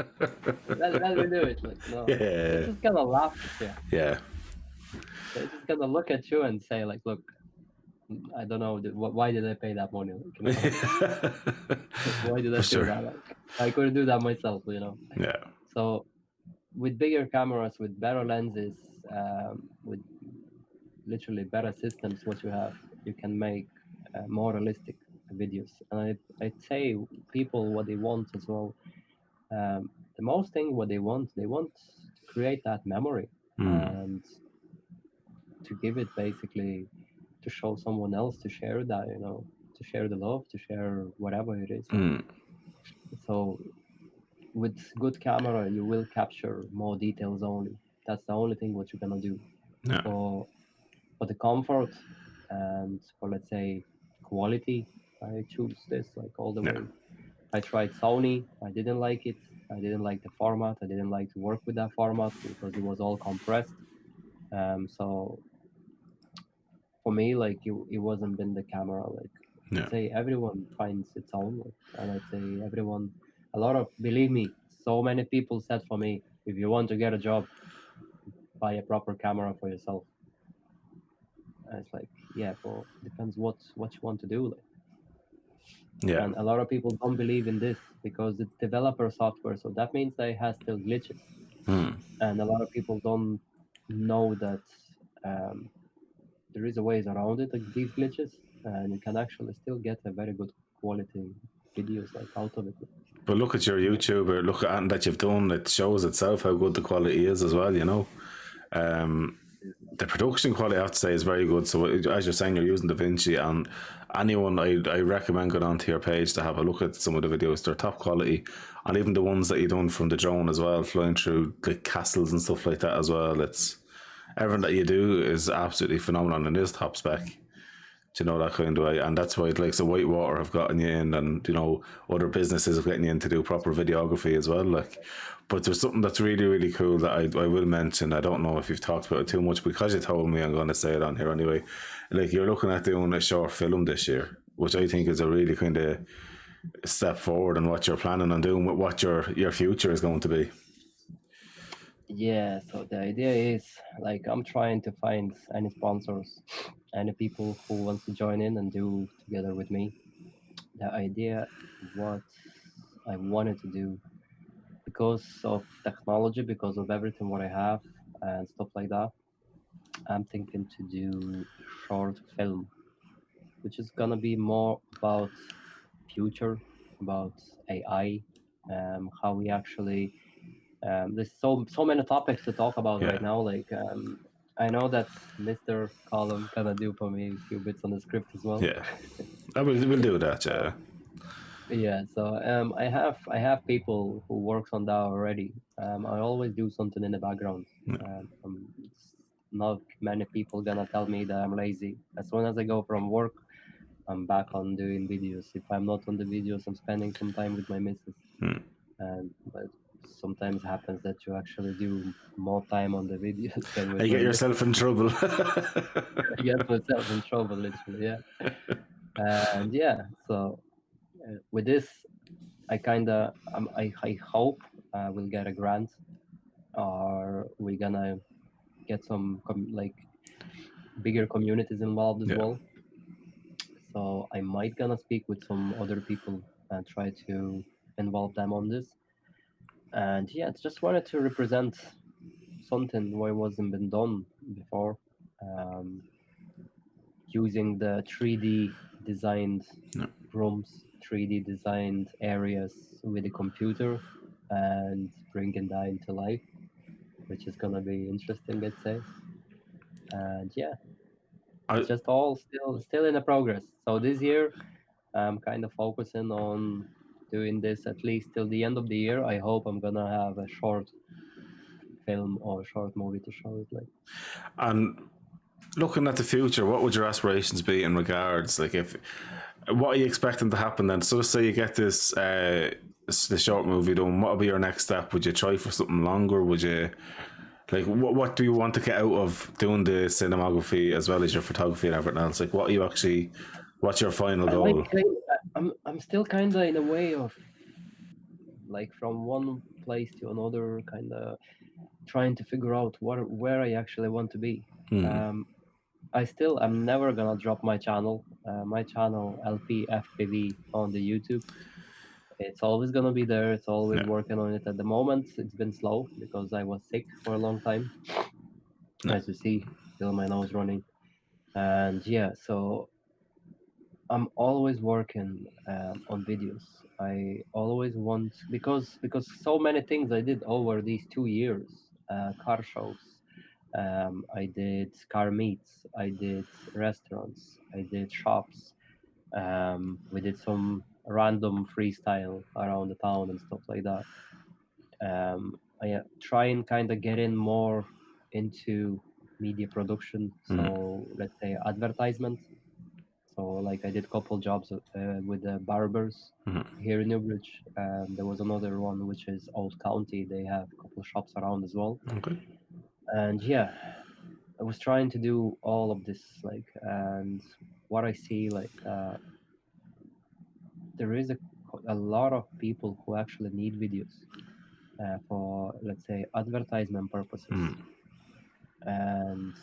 let me do it. Like, no, they're just gonna laugh at you. Yeah. They're just gonna look at you and say, like, look, I don't know, why did I pay that money? Like, you know? Why did I do that? Like, I could do that myself, you know? Yeah. So with bigger cameras, with better lenses, with literally better systems, what you have, you can make more realistic videos. And I'd say people what they want as well. The most thing what they want to create that memory and to give it basically to show someone else, to share that, you know, to share the love, to share whatever it is. So with good camera, you will capture more details only. That's the only thing what you're gonna do. Yeah. For the comfort and for, let's say, quality, I choose this like all the way. I tried Sony. I didn't like it. I didn't like the format. I didn't like to work with that format because it was all compressed. So for me, like, it wasn't been the camera. Like, I'd say everyone finds its own. Like, and I'd say believe me, so many people said for me, if you want to get a job, buy a proper camera for yourself. And it's like, yeah, but it depends what you want to do. Like. Yeah. And a lot of people don't believe in this because it's developer software. So that means that it has still glitches. And a lot of people don't know that there is a ways around it, like these glitches, and you can actually still get a very good quality videos like out of it. But look at your YouTube, or look at anything that you've done. It shows itself how good the quality is as well, you know. The production quality, I have to say, is very good. So as you're saying, you're using DaVinci, and anyone, I recommend going onto your page to have a look at some of the videos. They're top quality, and even the ones that you've done from the drone as well, flying through like castles and stuff like that as well. It's everything that you do is absolutely phenomenal and is top spec. Do you know, that kind of way? And that's why like the Whitewater have gotten you in, and you know other businesses have gotten you in to do proper videography as well. Like, but there's something that's really really cool that I will mention. I don't know if you've talked about it too much, because you told me, I'm going to say it on here anyway. Like, you're looking at doing a short film this year, which I think is a really kind of step forward in what you're planning on doing with what your future is going to be. Yeah, so the idea is like I'm trying to find any sponsors, any people who wants to join in and do together with me. The idea, what I wanted to do, because of technology, because of everything what I have and stuff like that, I'm thinking to do short film, which is gonna be more about future, about AI, how we actually there's so many topics to talk about Yeah, right now. Like I know that Mr. Column gonna do for me a few bits on the script as well. yeah. We'll do that. Yeah, Yeah, so I have people who works on that already. I always do something in the background. It's not many people gonna tell me that I'm lazy. As soon as I go from work, I'm back on doing videos. If I'm not on the videos, I'm spending some time with my missus. And but sometimes happens that you actually do more time on the videos than with you my get missus. yourself in trouble. I get myself in trouble, literally. Yeah, and yeah. So with this, I hope we'll get a grant, or we're gonna get some like bigger communities involved as Yeah. well. So I might gonna speak with some other people and try to involve them on this. And yeah, just wanted to represent something what wasn't been done before, um, using the 3D designed rooms, 3D designed areas with the computer, and bringing that into life, which is gonna be interesting, I'd say. And yeah, it's I, just all still in the progress. So this year, I'm kind of focusing on doing this at least till the end of the year. I hope I'm gonna have a short film or short movie to show it. Like, and looking at the future, what would your aspirations be in regards, like, if what are you expecting to happen then? So let's say you get this the short movie done. What would be your next step? Would you try for something longer? Would you, like, what do you want to get out of doing the cinematography as well as your photography and everything else? Like, what are you actually, what's your final I like goal? I'm still kind of in a way of like from one place to another, kind of trying to figure out where I actually want to be. Um, I'm never gonna drop my channel. My channel LP FPV on the YouTube. It's always gonna be there. It's always Yeah, working on it. At the moment, it's been slow because I was sick for a long time. yeah. As you see, still my nose running. And yeah, so I'm always working on videos. I always want, because so many things I did over these 2 years. Car shows. I did car meets. I did restaurants. I did shops. We did some random freestyle around the town and stuff like that. I try and kind of get in more into media production. So let's say advertisement. So like I did a couple jobs with the barbers here in Newbridge. There was another one which is Old County. They have a couple shops around as well. Okay. And yeah, I was trying to do all of this, like, and what I see, like, there is a lot of people who actually need videos for, let's say, advertisement purposes. And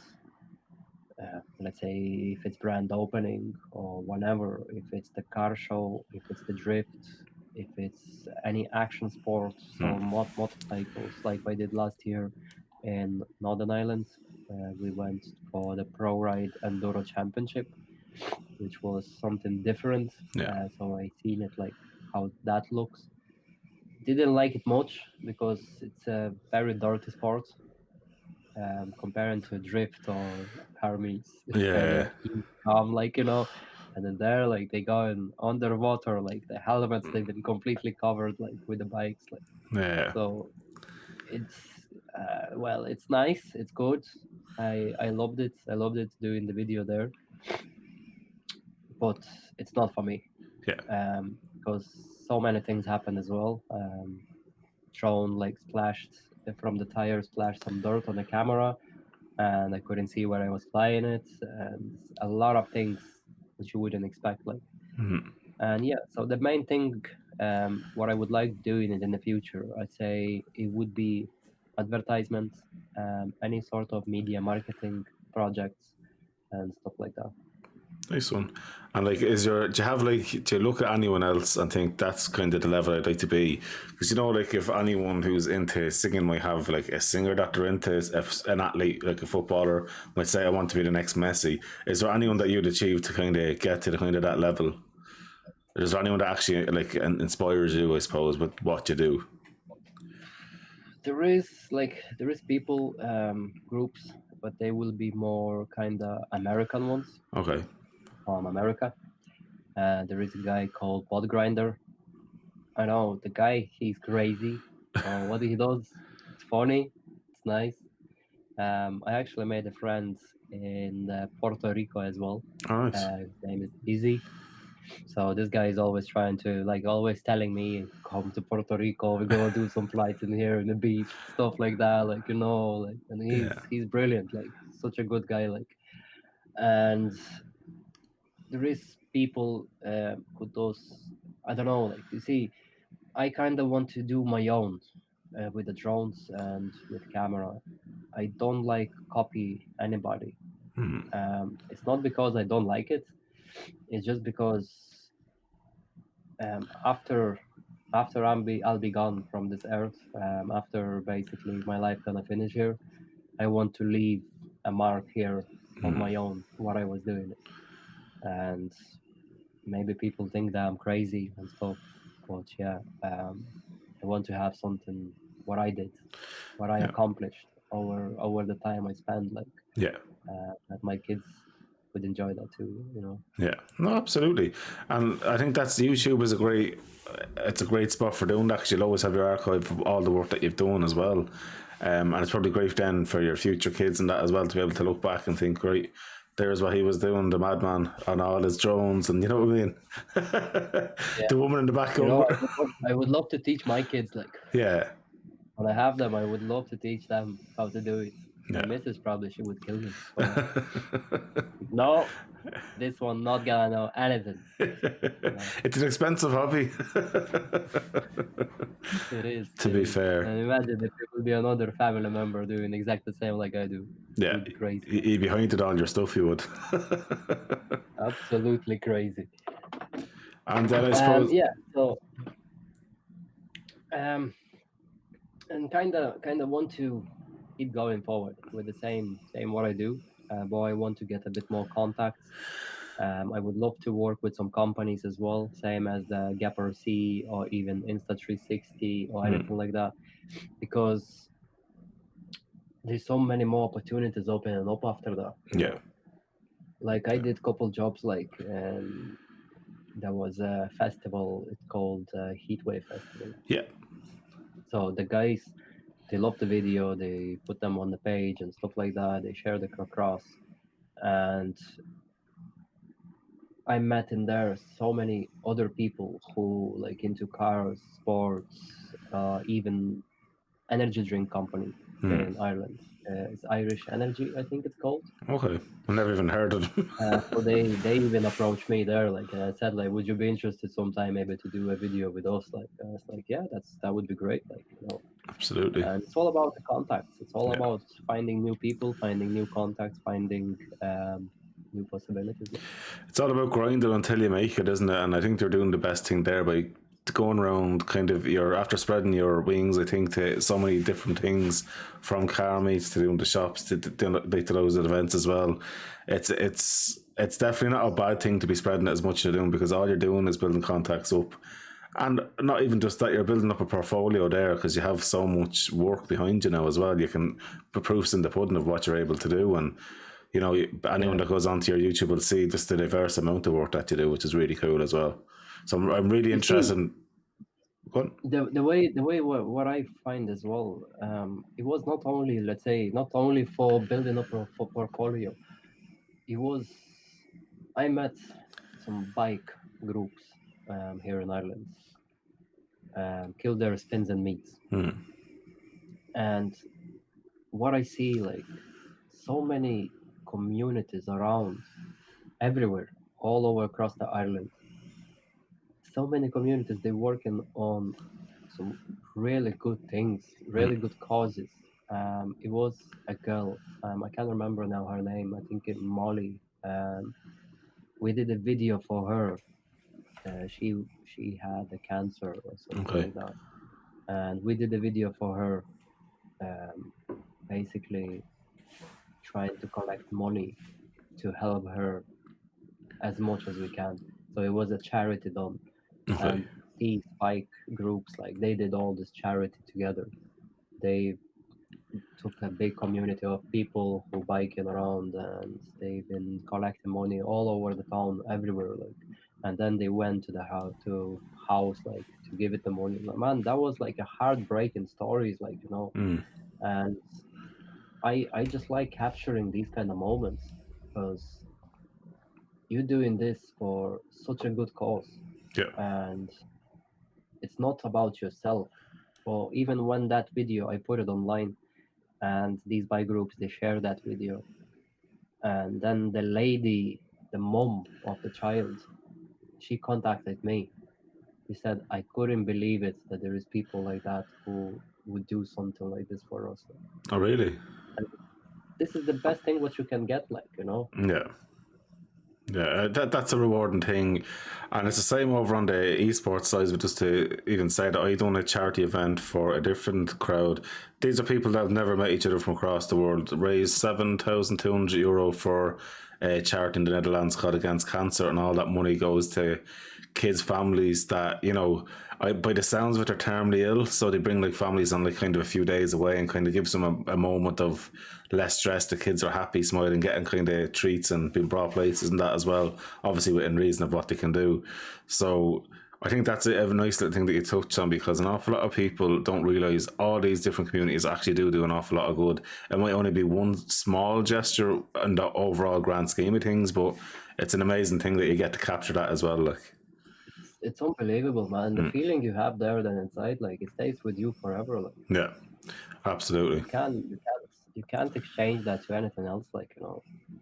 let's say if it's brand opening or whatever, if it's the car show, if it's the drift, if it's any action sport, so motorcycles, like I did last year in Northern Ireland. We went for the Pro Ride Enduro Championship, which was something different. Yeah. So I seen it, like how that looks. Didn't like it much because it's a very dirty sport. Comparing to drift or car meets, it's kind Yeah. of calm, like, and then there, like, they go in underwater, like the helmets, they've been completely covered, like with the bikes, like, Yeah. so it's well, it's nice, it's good. I loved it. I loved it doing the video there. but it's not for me. Yeah. Because so many things happen as well. Drone like splashed from the tire, splashed some dirt on the camera, and I couldn't see where I was flying it, and a lot of things which you wouldn't expect. Like, and yeah, so the main thing, what I would like doing it in the future, I'd say it would be advertisements, any sort of media marketing projects, and stuff like that. Nice one. And like, do you have like, do you look at anyone else and think that's kind of the level I'd like to be? Because you know, like if anyone who's into singing might have like a singer that they're into, if an athlete like a footballer might say, "I want to be the next Messi." Is there anyone that you'd achieve to kind of get to the kind of that level? Is there anyone that actually like inspires you? I suppose, with what you do. There is people, groups, but they will be more kind of American ones Okay. from America. There is a guy called Bot Grinder. I know the guy. He's crazy. What he does, it's funny. It's nice. I actually made a friend in Puerto Rico as well. All right. His name is Izzy. So this guy is always trying to, like, always telling me, come to Puerto Rico, we're gonna do some flights in here in the beach, stuff like that, like, like, and Yeah. he's brilliant, like, such a good guy, like, and there is people who does, I don't know, like, you see, I kind of want to do my own with the drones and with camera. I don't like copy anybody. It's not because I don't like it. It's just because after I'll be gone from this earth. After basically my life gonna finish here, I want to leave a mark here on my own what I was doing, and maybe people think that I'm crazy and stuff, but yeah, I want to have something what I did, what I accomplished over the time I spent, like Yeah. that my kids would enjoy that too. Yeah, no, absolutely, and I think that's YouTube is it's a great spot for doing that because you'll always have your archive of all the work that you've done as well, and it's probably great then for your future kids and that as well to be able to look back and think, right, there's what he was doing, the madman on all his drones, and you know what I mean. Yeah. The woman in the background. I would love to teach my kids, like, Yeah, when I have them, I would love to teach them how to do it. My Yeah. missus probably she would kill me. No, this one not gonna know anything. It's an expensive hobby. It is. To It be is. fair, And imagine if there would be another family member doing exactly the same like I do. It yeah, would be crazy. you'd be hinted all your stuff. You would. Absolutely crazy. And then I suppose, Yeah. So and kind of want to keep going forward with the same what I do, but I want to get a bit more contacts. I would love to work with some companies as well, same as the Gapper C or even Insta360 or anything like that, because there's so many more opportunities opening up after that. yeah, Like I did a couple jobs, like there was a festival, it's called Heatwave Festival. yeah, So the guys, they love the video, they put them on the page and stuff like that, they share the across, and I met in there so many other people who like into cars, sports, even energy drink company in Ireland. It's Irish Energy, I think it's called. okay. I never even heard of them. So they even approached me there, like, and I said, like, would you be interested sometime maybe to do a video with us? Like, I was like, yeah, that would be great, like, Absolutely. And it's all about the contacts. It's all Yeah. about finding new people, finding new contacts, finding new possibilities. It's all about grinding until you make it, isn't it? And I think they're doing the best thing there by going around kind of after spreading your wings, I think, to so many different things, from car meets to doing the shops to those events as well. It's definitely not a bad thing to be spreading it as much as you're doing, because all you're doing is building contacts up. And not even just that, you're building up a portfolio there because you have so much work behind you now as well. You can put proofs in the pudding of what you're able to do, and anyone that goes onto your YouTube will see just the diverse amount of work that you do, which is really cool as well. So I'm really interested in what? The way what I find as well, it was not only, let's say, not only for building up for portfolio. It was, I met some bike groups here in Ireland, Kildare Spins and Meets. And what I see, like, so many communities around everywhere, all over across the Ireland. So many communities, they working on some really good things, really good causes. It was a girl, I can't remember now her name. I think Molly. We did a video for her. She had a cancer or something Okay. like that, and we did a video for her, um, basically trying to collect money to help her as much as we can. So it was a charity done, Okay. and these bike groups, like, they did all this charity together. They took a big community of people who biking around, and they've been collecting money all over the town, everywhere, like. And then they went to the house, like, to give it the money. Like, man, that was like a heartbreaking stories, like, and I just like capturing these kind of moments, because you're doing this for such a good cause, Yeah. and it's not about yourself. Or even when that video I put it online, and these bike groups, they share that video, and then the lady, the mom of the child, she contacted me. She said, I couldn't believe it that there is people like that who would do something like this for us. Oh, really? And this is the best thing what you can get, like, Yeah. Yeah, that's a rewarding thing, and it's the same over on the esports side. But just to even say that I done a charity event for a different crowd. These are people that have never met each other from across the world. Raised €7,200 for a charity in the Netherlands called Against Cancer, and all that money goes to kids' families that by the sounds of it, are terminally ill. So they bring like families on like kind of a few days away and kind of gives them a moment of less stress. The kids are happy, smiling, getting kind of treats and being brought places and that as well. Obviously within reason of what they can do. So I think that's a nice little thing that you touched on, because an awful lot of people don't realise all these different communities actually do an awful lot of good. It might only be one small gesture in the overall grand scheme of things, but it's an amazing thing that you get to capture that as well. Like, it's unbelievable, man. The feeling you have there then inside, like, it stays with you forever. Like, yeah, absolutely. you can't exchange that to anything else, like,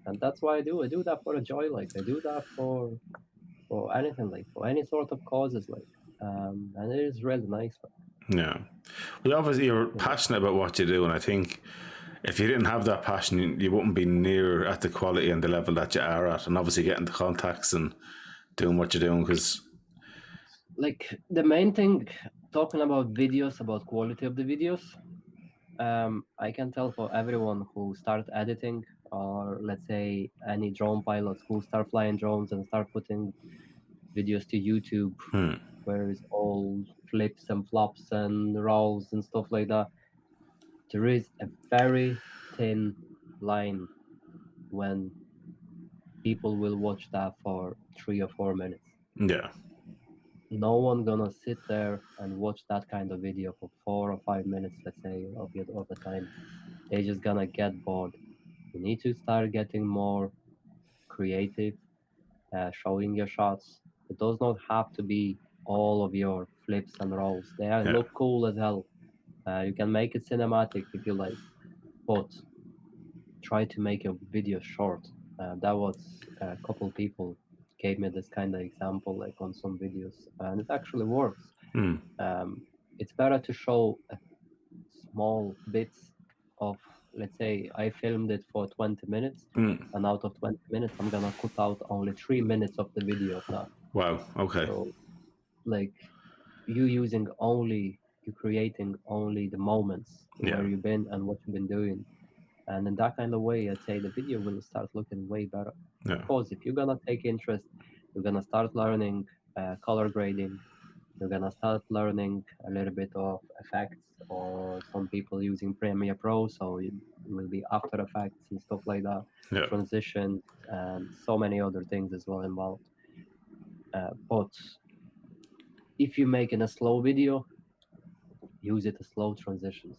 and that's why I do that for a joy, like, I do that for anything, like, for any sort of causes, like, and it is really nice, like, Yeah. Well, obviously you're passionate about what you do, and I think if you didn't have that passion, you wouldn't be near at the quality and the level that you are at, and obviously getting the contacts and doing what you're doing, because like, the main thing, talking about videos, about quality of the videos, I can tell for everyone who start editing, or let's say any drone pilots who start flying drones and start putting videos to YouTube, where it's all flips and flops and rolls and stuff like that. There is a very thin line when people will watch that for 3 or 4 minutes. yeah, No one gonna sit there and watch that kind of video for 4 or 5 minutes, let's say, of the time. They just gonna get bored. You need to start getting more creative, showing your shots. It does not have to be all of your flips and rolls. They yeah, look cool as hell. You can make it cinematic if you like, but try to make your video short. That was a couple people gave me this kind of example, like, on some videos, and it actually works. Um, it's better to show small bits of, let's say, I filmed it for 20 minutes, and out of 20 minutes, I'm gonna cut out only 3 minutes of the video of that. wow, okay, So, like, you creating only the moments yeah, where you've been and what you've been doing. And in that kind of way, I'd say the video will start looking way better. yeah, Of course, if you're gonna take interest, you're gonna start learning color grading. You're gonna start learning a little bit of effects, or some people using Premiere Pro, so it will be After Effects and stuff like that, yeah, transition, and so many other things as well involved. But if you're making a slow video, use it as slow transitions.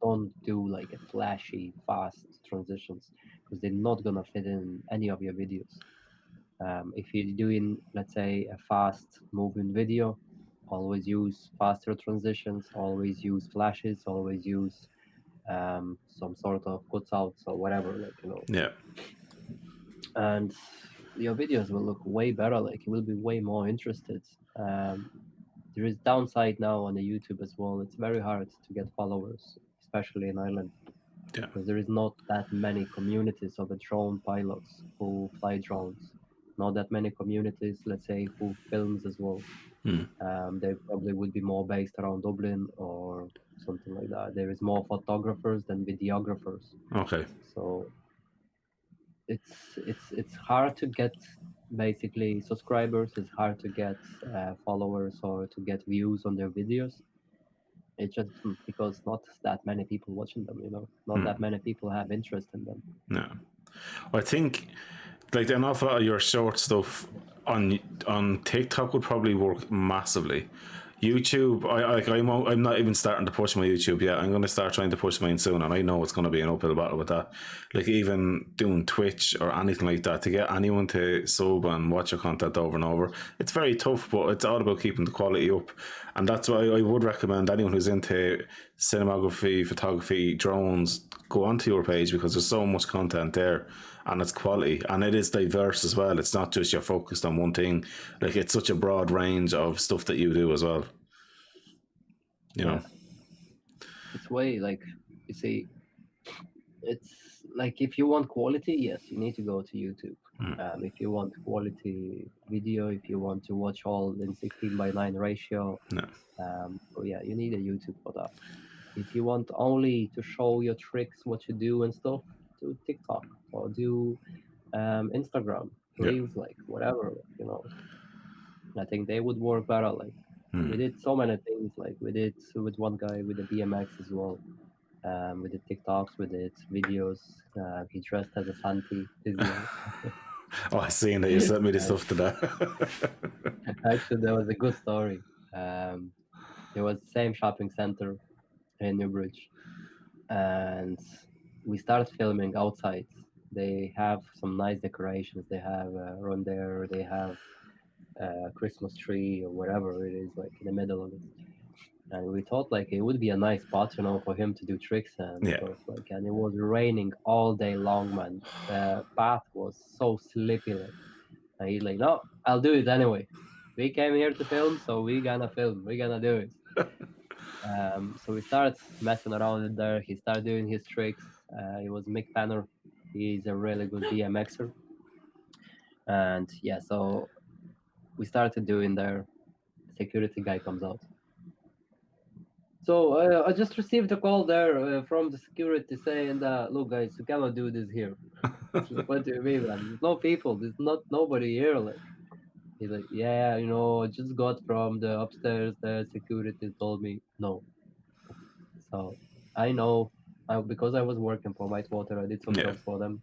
Don't do like a flashy, fast transitions, because they're not gonna fit in any of your videos. If you're doing, let's say, a fast moving video, always use faster transitions, always use flashes, always use some sort of cutouts or whatever, Yeah. and your videos will look way better. Like you will be way more interested. There is downside now on the YouTube as well. It's very hard to get followers, especially in Ireland, Yeah. because there is not that many communities of the drone pilots who fly drones. Not that many communities, let's say, who films as well. They probably would be more based around Dublin or something like that. There is more photographers than videographers, Okay. so it's hard to get basically subscribers. It's hard to get followers or to get views on their videos. It's just because not that many people watching them. Not that many people have interest in them. No. I think like an awful lot of your short stuff on TikTok would probably work massively. YouTube, I'm not even starting to push my YouTube yet. I'm going to start trying to push mine soon, and I know it's going to be an uphill battle with that. Like even doing Twitch or anything like that to get anyone to sub and watch your content over and over, it's very tough. But it's all about keeping the quality up, and that's why I would recommend anyone who's into cinematography, photography, drones, go onto your page because there's so much content there, and it's quality, and it is diverse as well. It's not just you're focused on one thing. Like it's such a broad range of stuff that you do as well. You know, it's way like, you see, it's like if you want quality, yes, you need to go to YouTube. If you want quality video, if you want to watch all in 16:9 ratio, no, so yeah, you need a YouTube for that. If you want only to show your tricks, what you do and stuff, do TikTok or do Instagram yeah, reels, like whatever, I think they would work better. Like we did so many things. Like we did with one guy with the BMX as well. We did TikToks, we did videos. He dressed as a Santi this year. oh, I seen that you sent me the And stuff today. actually, there was a good story. It was the same shopping center in Newbridge, and we started filming outside. They have some nice decorations. They have around there. They have a Christmas tree or whatever it is, like in the middle of it. And we thought like it would be a nice spot, for him to do tricks and Yeah, stuff. Like, and it was raining all day long, man. The path was so slippy, like. And he's like, "No, I'll do it anyway. We came here to film, so we gonna film. We gonna do it." So we started messing around in there. He started doing his tricks. It was Mick Panner. He's a really good BMXer. And yeah, so we started doing there. Security guy comes out. So I just received a call there from the security saying that, look, guys, you cannot do this here. It's like, what do you mean, man? There's no people. There's not nobody here. Like, he's like, yeah, I just got from the upstairs. The security told me no. So I know, because I was working for Whitewater, I did some yeah, jobs for them.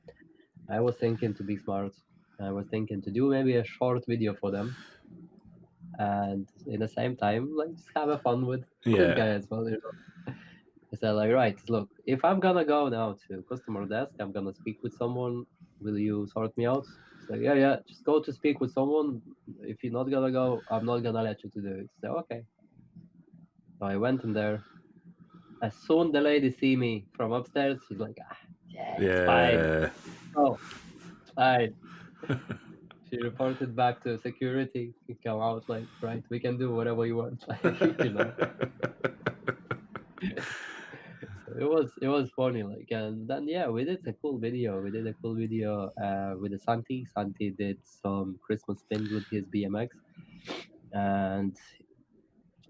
I was thinking to be smart. I was thinking to do maybe a short video for them, and in the same time, like just have a fun with this yeah, guy as well. I said like, right, look, if I'm gonna go now to customer desk, I'm gonna speak with someone. Will you sort me out? It's like, yeah, just go to speak with someone. If you're not gonna go, I'm not gonna let you to do it. So okay. So I went in there. As soon the lady see me from upstairs, she's like, yeah, it's fine. yeah. Oh, it's fine. She reported back to security. He come out like, right, we can do whatever you want, like. So it was funny, like, and then yeah, we did a cool video. We did a cool video with the Santi. Santi did some Christmas spins with his BMX, and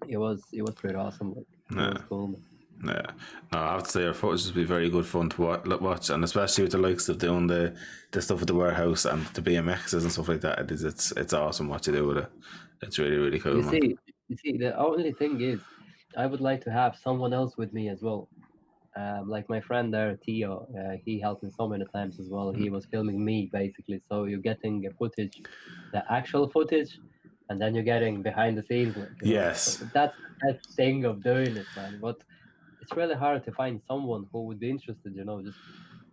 it was pretty awesome. Like it Nah. was cool, man. Yeah, no, I have to say our footage would be very good fun to watch, and especially with the likes of doing the stuff with the warehouse and the BMXs and stuff like that. It's awesome what you do with it. It's really really cool, You man. see, you see, the only thing is, I would like to have someone else with me as well. Like my friend there, Tio, he helped me so many times as well. He was filming me basically, so you're getting a footage, the actual footage, and then you're getting behind the scenes, like. So Yes. that's the best thing of doing it, man. But it's really hard to find someone who would be interested, just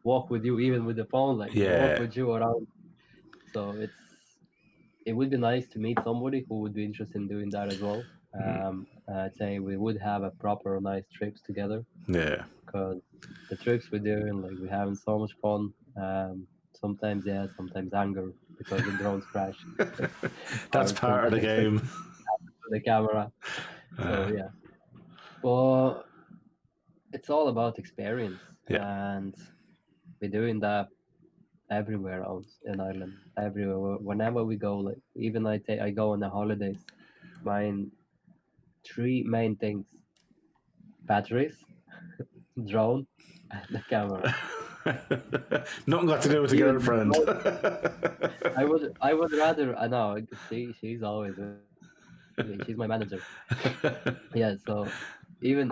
walk with you, even with the phone, like walk Yeah. with you around. So it would be nice to meet somebody who would be interested in doing that as well. I'd say we would have a proper nice trips together Yeah. because the trips we're doing, like we're having so much fun. Sometimes yeah, sometimes anger because the drones crash That's or part of the something game. to the camera. So yeah, but it's all about experience, Yeah. and we're doing that everywhere else in Ireland. Everywhere, whenever we go, like even I go on the holidays. Mine three main things: batteries, drone, and the camera. Nothing got to do with the Even girlfriend. I would rather I know she's always with me. She's my manager. Yeah, so even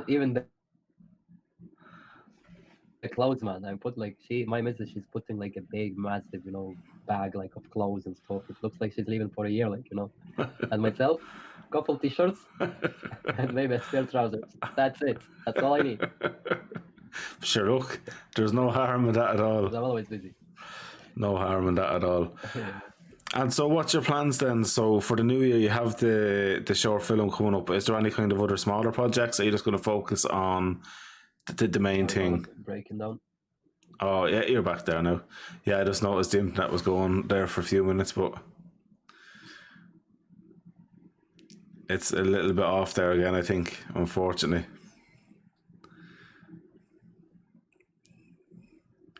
the clothes, man. I put like my missus, she's putting like a big massive, bag like of clothes and stuff. It looks like she's leaving for a year, And myself, couple t-shirts and maybe a spare trousers. That's it. That's all I need. Sure, look, there's no harm in that at all. I'm always busy. No harm in that at all. And so, what's your plans then? So, for the new year, you have the short film coming up. Is there any kind of other smaller projects? Are you just going to focus on the main thing? Breaking down. Oh, yeah, you're back there now. Yeah, I just noticed the internet was going there for a few minutes, but it's a little bit off there again, I think, unfortunately.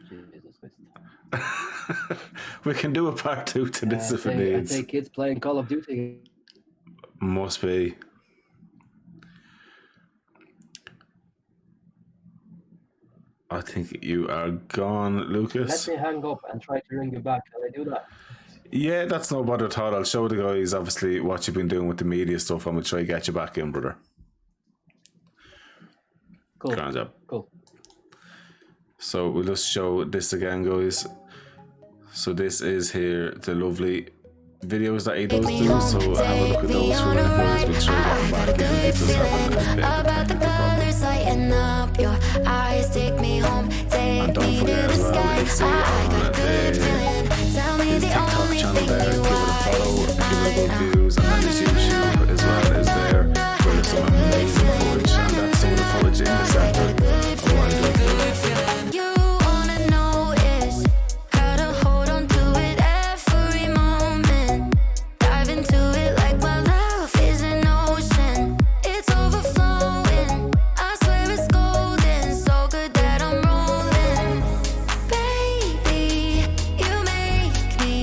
Jesus Christ. We can do a part 2 to this if it needs. I say kids playing Call of Duty. Must be. I think you are gone, Lucas. Let me hang up and try to ring you back. Can I do that? Yeah, that's no bother at all. I'll show the guys, obviously, what you've been doing with the media stuff, and we'll try to get you back in, brother. Cool. Grand job. Cool. So we'll just show this again, guys. So this is here the lovely videos that he does do. So have a look at those for when boys. We'll try to get back in. He does have a bit about the colors lighting up your eyes, take me home, take me to the sky. I got good feeling. Tell me the only channel thing there, you give it a want follow, is give it a good mine. views, and then his YouTube as well is there, where there's some amazing footage, and that's some of the footage in the centre of what I'm doing. You wanna know is how to hold on to it every moment. Dive into it like my love is an ocean. It's overflowing. I swear it's golden. So good that I'm rolling. Baby, you make me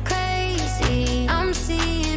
crazy. I'm seeing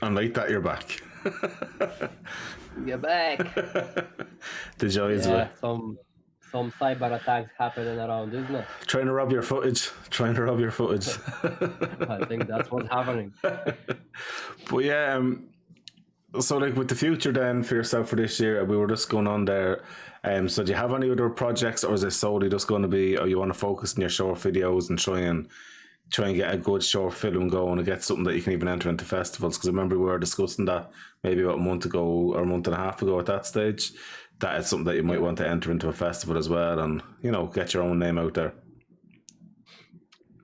And like that, you're back. You're back. The joys of Yeah, it. some cyber attacks happening around, isn't it? Trying to rob your footage. I think that's what's happening. But yeah, so like with the future then for yourself for this year, we were just going on there. So do you have any other projects, or is it solely just going to be, or you want to focus on your short videos and try and get a good short film going and get something that you can even enter into festivals? Because I remember we were discussing that maybe about a month ago or a month and a half ago at that stage. That is something that you might want to enter into a festival as well, and get your own name out there.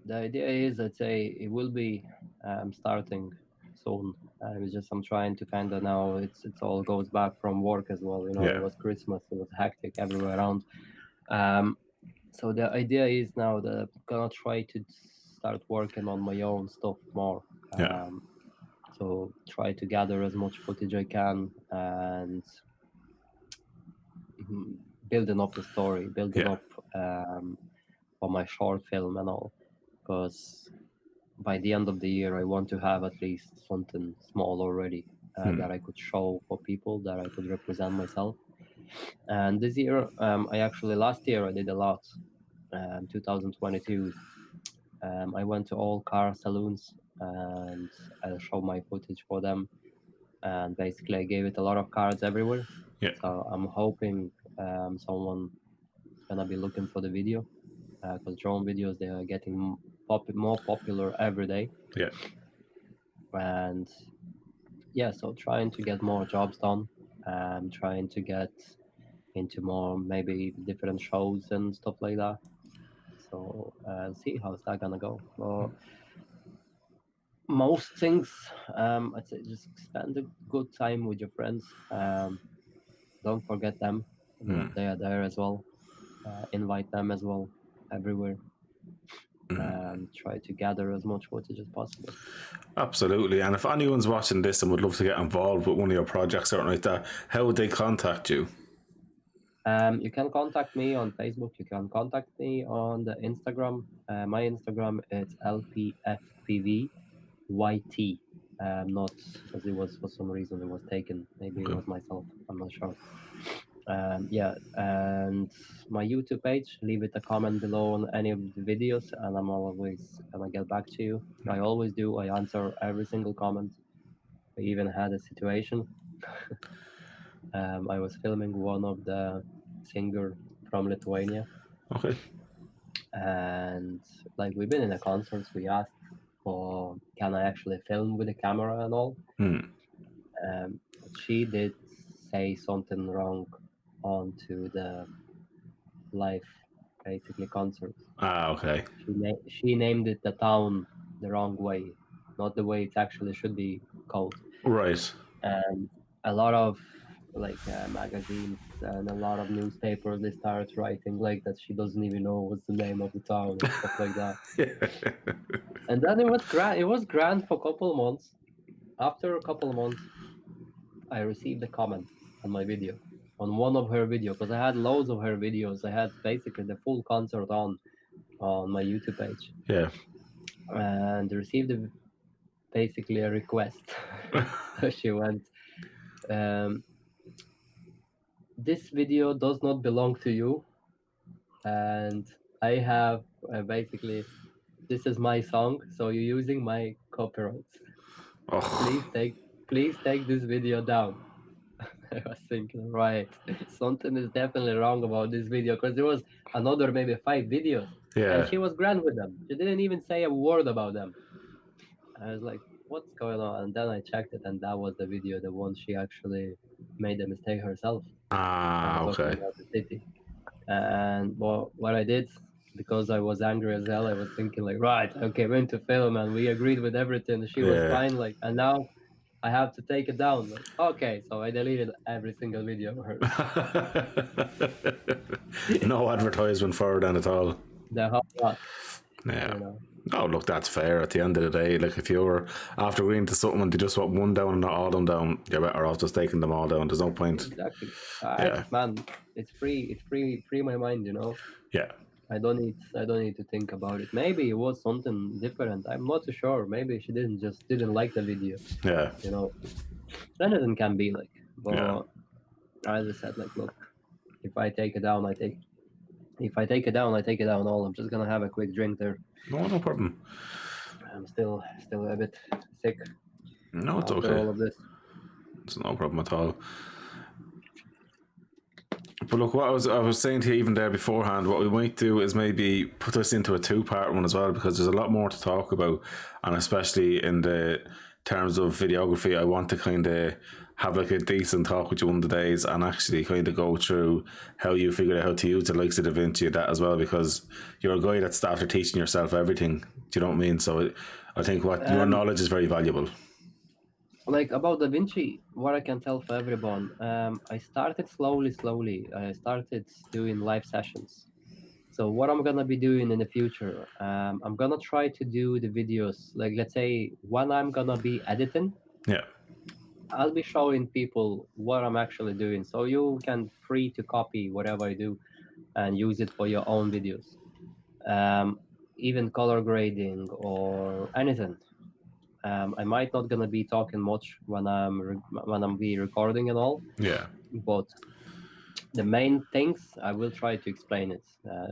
The idea is, I'd say, it will be starting soon. I'm trying to kind of now. It's all goes back from work as well. Yeah. It was Christmas. It was hectic everywhere around. So the idea is now that I'm gonna try to start working on my own stuff more. Yeah. So try to gather as much footage I can and building up the story, building up for my short film and all. Because by the end of the year, I want to have at least something small already that I could show for people, that I could represent myself. And this year, last year I did a lot. 2022, I went to all car saloons and I showed my footage for them. And basically, I gave it a lot of cards everywhere. Yeah. So I'm hoping someone gonna be looking for the video, because drone videos, they are getting more popular every day. Yeah. And yeah, so trying to get more jobs done, trying to get into more maybe different shows and stuff like that. So see how's that gonna go. But most things, I'd say just spend a good time with your friends. Don't forget them. They are there as well. Invite them as well everywhere. Try to gather as much footage as possible. Absolutely. And if anyone's watching this and would love to get involved with one of your projects or something like that, how would they contact you? You can contact me on Facebook. You can contact me on the Instagram. My Instagram is LPFPVYT. Not because it was, for some reason, it was taken. Maybe it was myself. I'm not sure. Yeah, and my YouTube page, leave it a comment below on any of the videos, and I'm always gonna get back to you. I always do. I answer every single comment. I even had a situation. I was filming one of the singer from Lithuania. Okay. And like, we've been in a concert, we asked for, can I actually film with a camera and all? She did say something wrong onto the live, basically, concert. Okay. She named it the town the wrong way, not the way it actually should be called. Right. And a lot of magazines and a lot of newspapers, they start writing like that she doesn't even know what's the name of the town and stuff like that. And then it was grand for a couple of months. After a couple of months, I received a comment on my video, on one of her videos, because I had loads of her videos. I had basically the full concert on my YouTube page. Yeah. And I received basically a request. So she went, this video does not belong to you, and I have basically, this is my song, so you're using my copyrights. Oh. Please take this video down. I was thinking, right, something is definitely wrong about this video, because there was another maybe 5 videos. Yeah. And she was grand with them. She didn't even say a word about them. I was like, what's going on? And then I checked it, and that was the video, the one she actually made the mistake herself. Okay. About the city. And what I did, because I was angry as hell, I was thinking like, right, okay, we're into film and we agreed with everything. She was fine, like, and now I have to take it down. Like, okay, so I deleted every single video of hers. No advertisement for her then at all. The whole lot. Yeah. Oh, look, that's fair at the end of the day. Like, if you're after agreeing to something and they just want one down and not all of them down, you're better off just taking them all down. There's no point. Exactly. Yeah. Man, it's free my mind, Yeah. I don't need to think about it. Maybe it was something different. I'm not too sure. Maybe she didn't like the video. Yeah. You know, anything can be like. But Yeah. as I said, like, look, if I take it down, I take. If I take it down, I take it down. All. I'm just gonna have a quick drink there. No problem. I'm still a bit sick. No, it's after okay. all of this. It's no problem at all. But look, what I was saying to you even there beforehand, what we might do is maybe put this into a 2-part one as well, because there's a lot more to talk about, and especially in the terms of videography, I want to kind of have like a decent talk with you one of the days and actually kind of go through how you figured out how to use the likes of DaVinci and that as well, because you're a guy that's after teaching yourself everything. Do you know what I mean? So I think what your knowledge is very valuable. Like about DaVinci, what I can tell for everyone, I started slowly. I started doing live sessions. So what I'm gonna be doing in the future, I'm gonna try to do the videos, like let's say when I'm gonna be editing, Yeah. I'll be showing people what I'm actually doing. So you can free to copy whatever I do and use it for your own videos. Even color grading or anything. I might not gonna be talking much when I'm be recording and all, Yeah. but the main things I will try to explain it,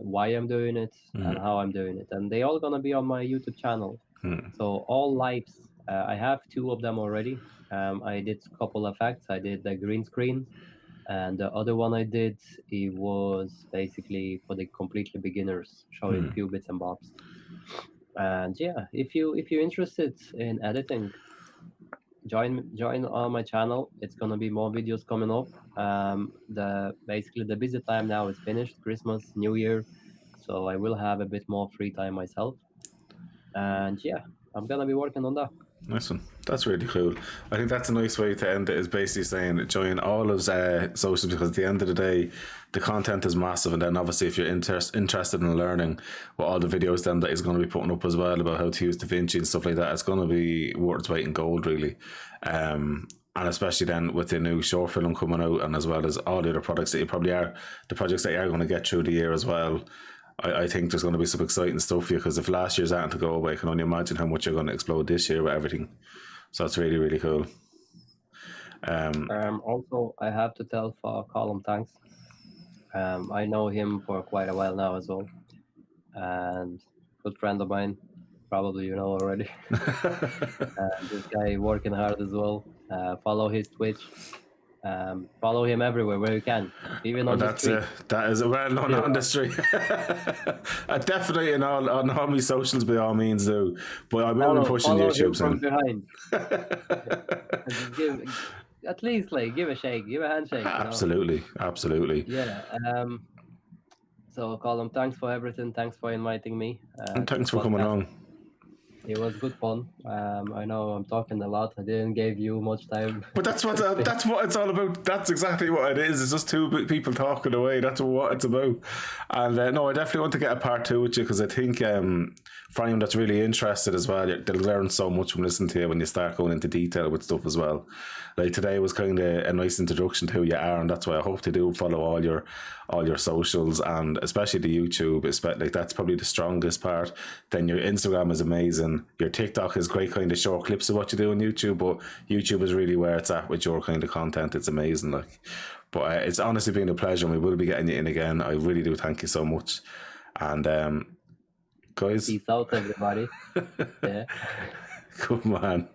why I'm doing it and how I'm doing it, and they all gonna be on my YouTube channel. So all lives, I have 2 of them already. I did a couple of effects. I did the green screen, and the other one I did, it was basically for the completely beginners, showing a few bits and bobs. And yeah, if you're interested in editing, join on my channel. It's gonna be more videos coming up. The busy time now is finished, Christmas, New Year, so I will have a bit more free time myself. And yeah, I'm gonna be working on that. Nice one. That's really cool. I think that's a nice way to end it, is basically saying join all of socials, because at the end of the day, the content is massive, and then obviously if you're interested in learning what all the videos then that he's going to be putting up as well about how to use DaVinci and stuff like that, it's going to be worth its weight in gold, really. And especially then with the new short film coming out, and as well as all the other products that you probably are, the projects that you are going to get through the year as well. I think there's going to be some exciting stuff for you, because if last year's out to go away, I can only imagine how much you're going to explode this year with everything. So it's really, really cool. Also, I have to tell for Colin thanks. I know him for quite a while now as well, and good friend of mine, probably you know already. This guy working hard as well. Follow his Twitch. Follow him everywhere where you can, even on the street. That is a well-known on the street. Definitely on all my socials, by all means do. But I will be pushing YouTube from soon. behind. At least like give a shake, give a handshake. Absolutely. Yeah. So Colin, thanks for everything. Thanks for inviting me. And thanks for coming on. It was good fun. I know I'm talking a lot. I didn't give you much time. But that's what it's all about. That's exactly what it is. It's just 2 people talking away. That's what it's about. And no, I definitely want to get a part 2 with you, because I think for anyone that's really interested as well, they'll learn so much from listening to you when you start going into detail with stuff as well. Like today was kind of a nice introduction to who you are, and that's why I hope to do follow all your socials, and especially the YouTube. Like that's probably the strongest part. Then your Instagram is amazing. Your TikTok is great, kind of short clips of what you do on YouTube, but YouTube is really where it's at with your kind of content. It's amazing, like. But it's honestly been a pleasure, and we will be getting you in again. I really do thank you so much, and guys, peace out, everybody. Yeah. come on.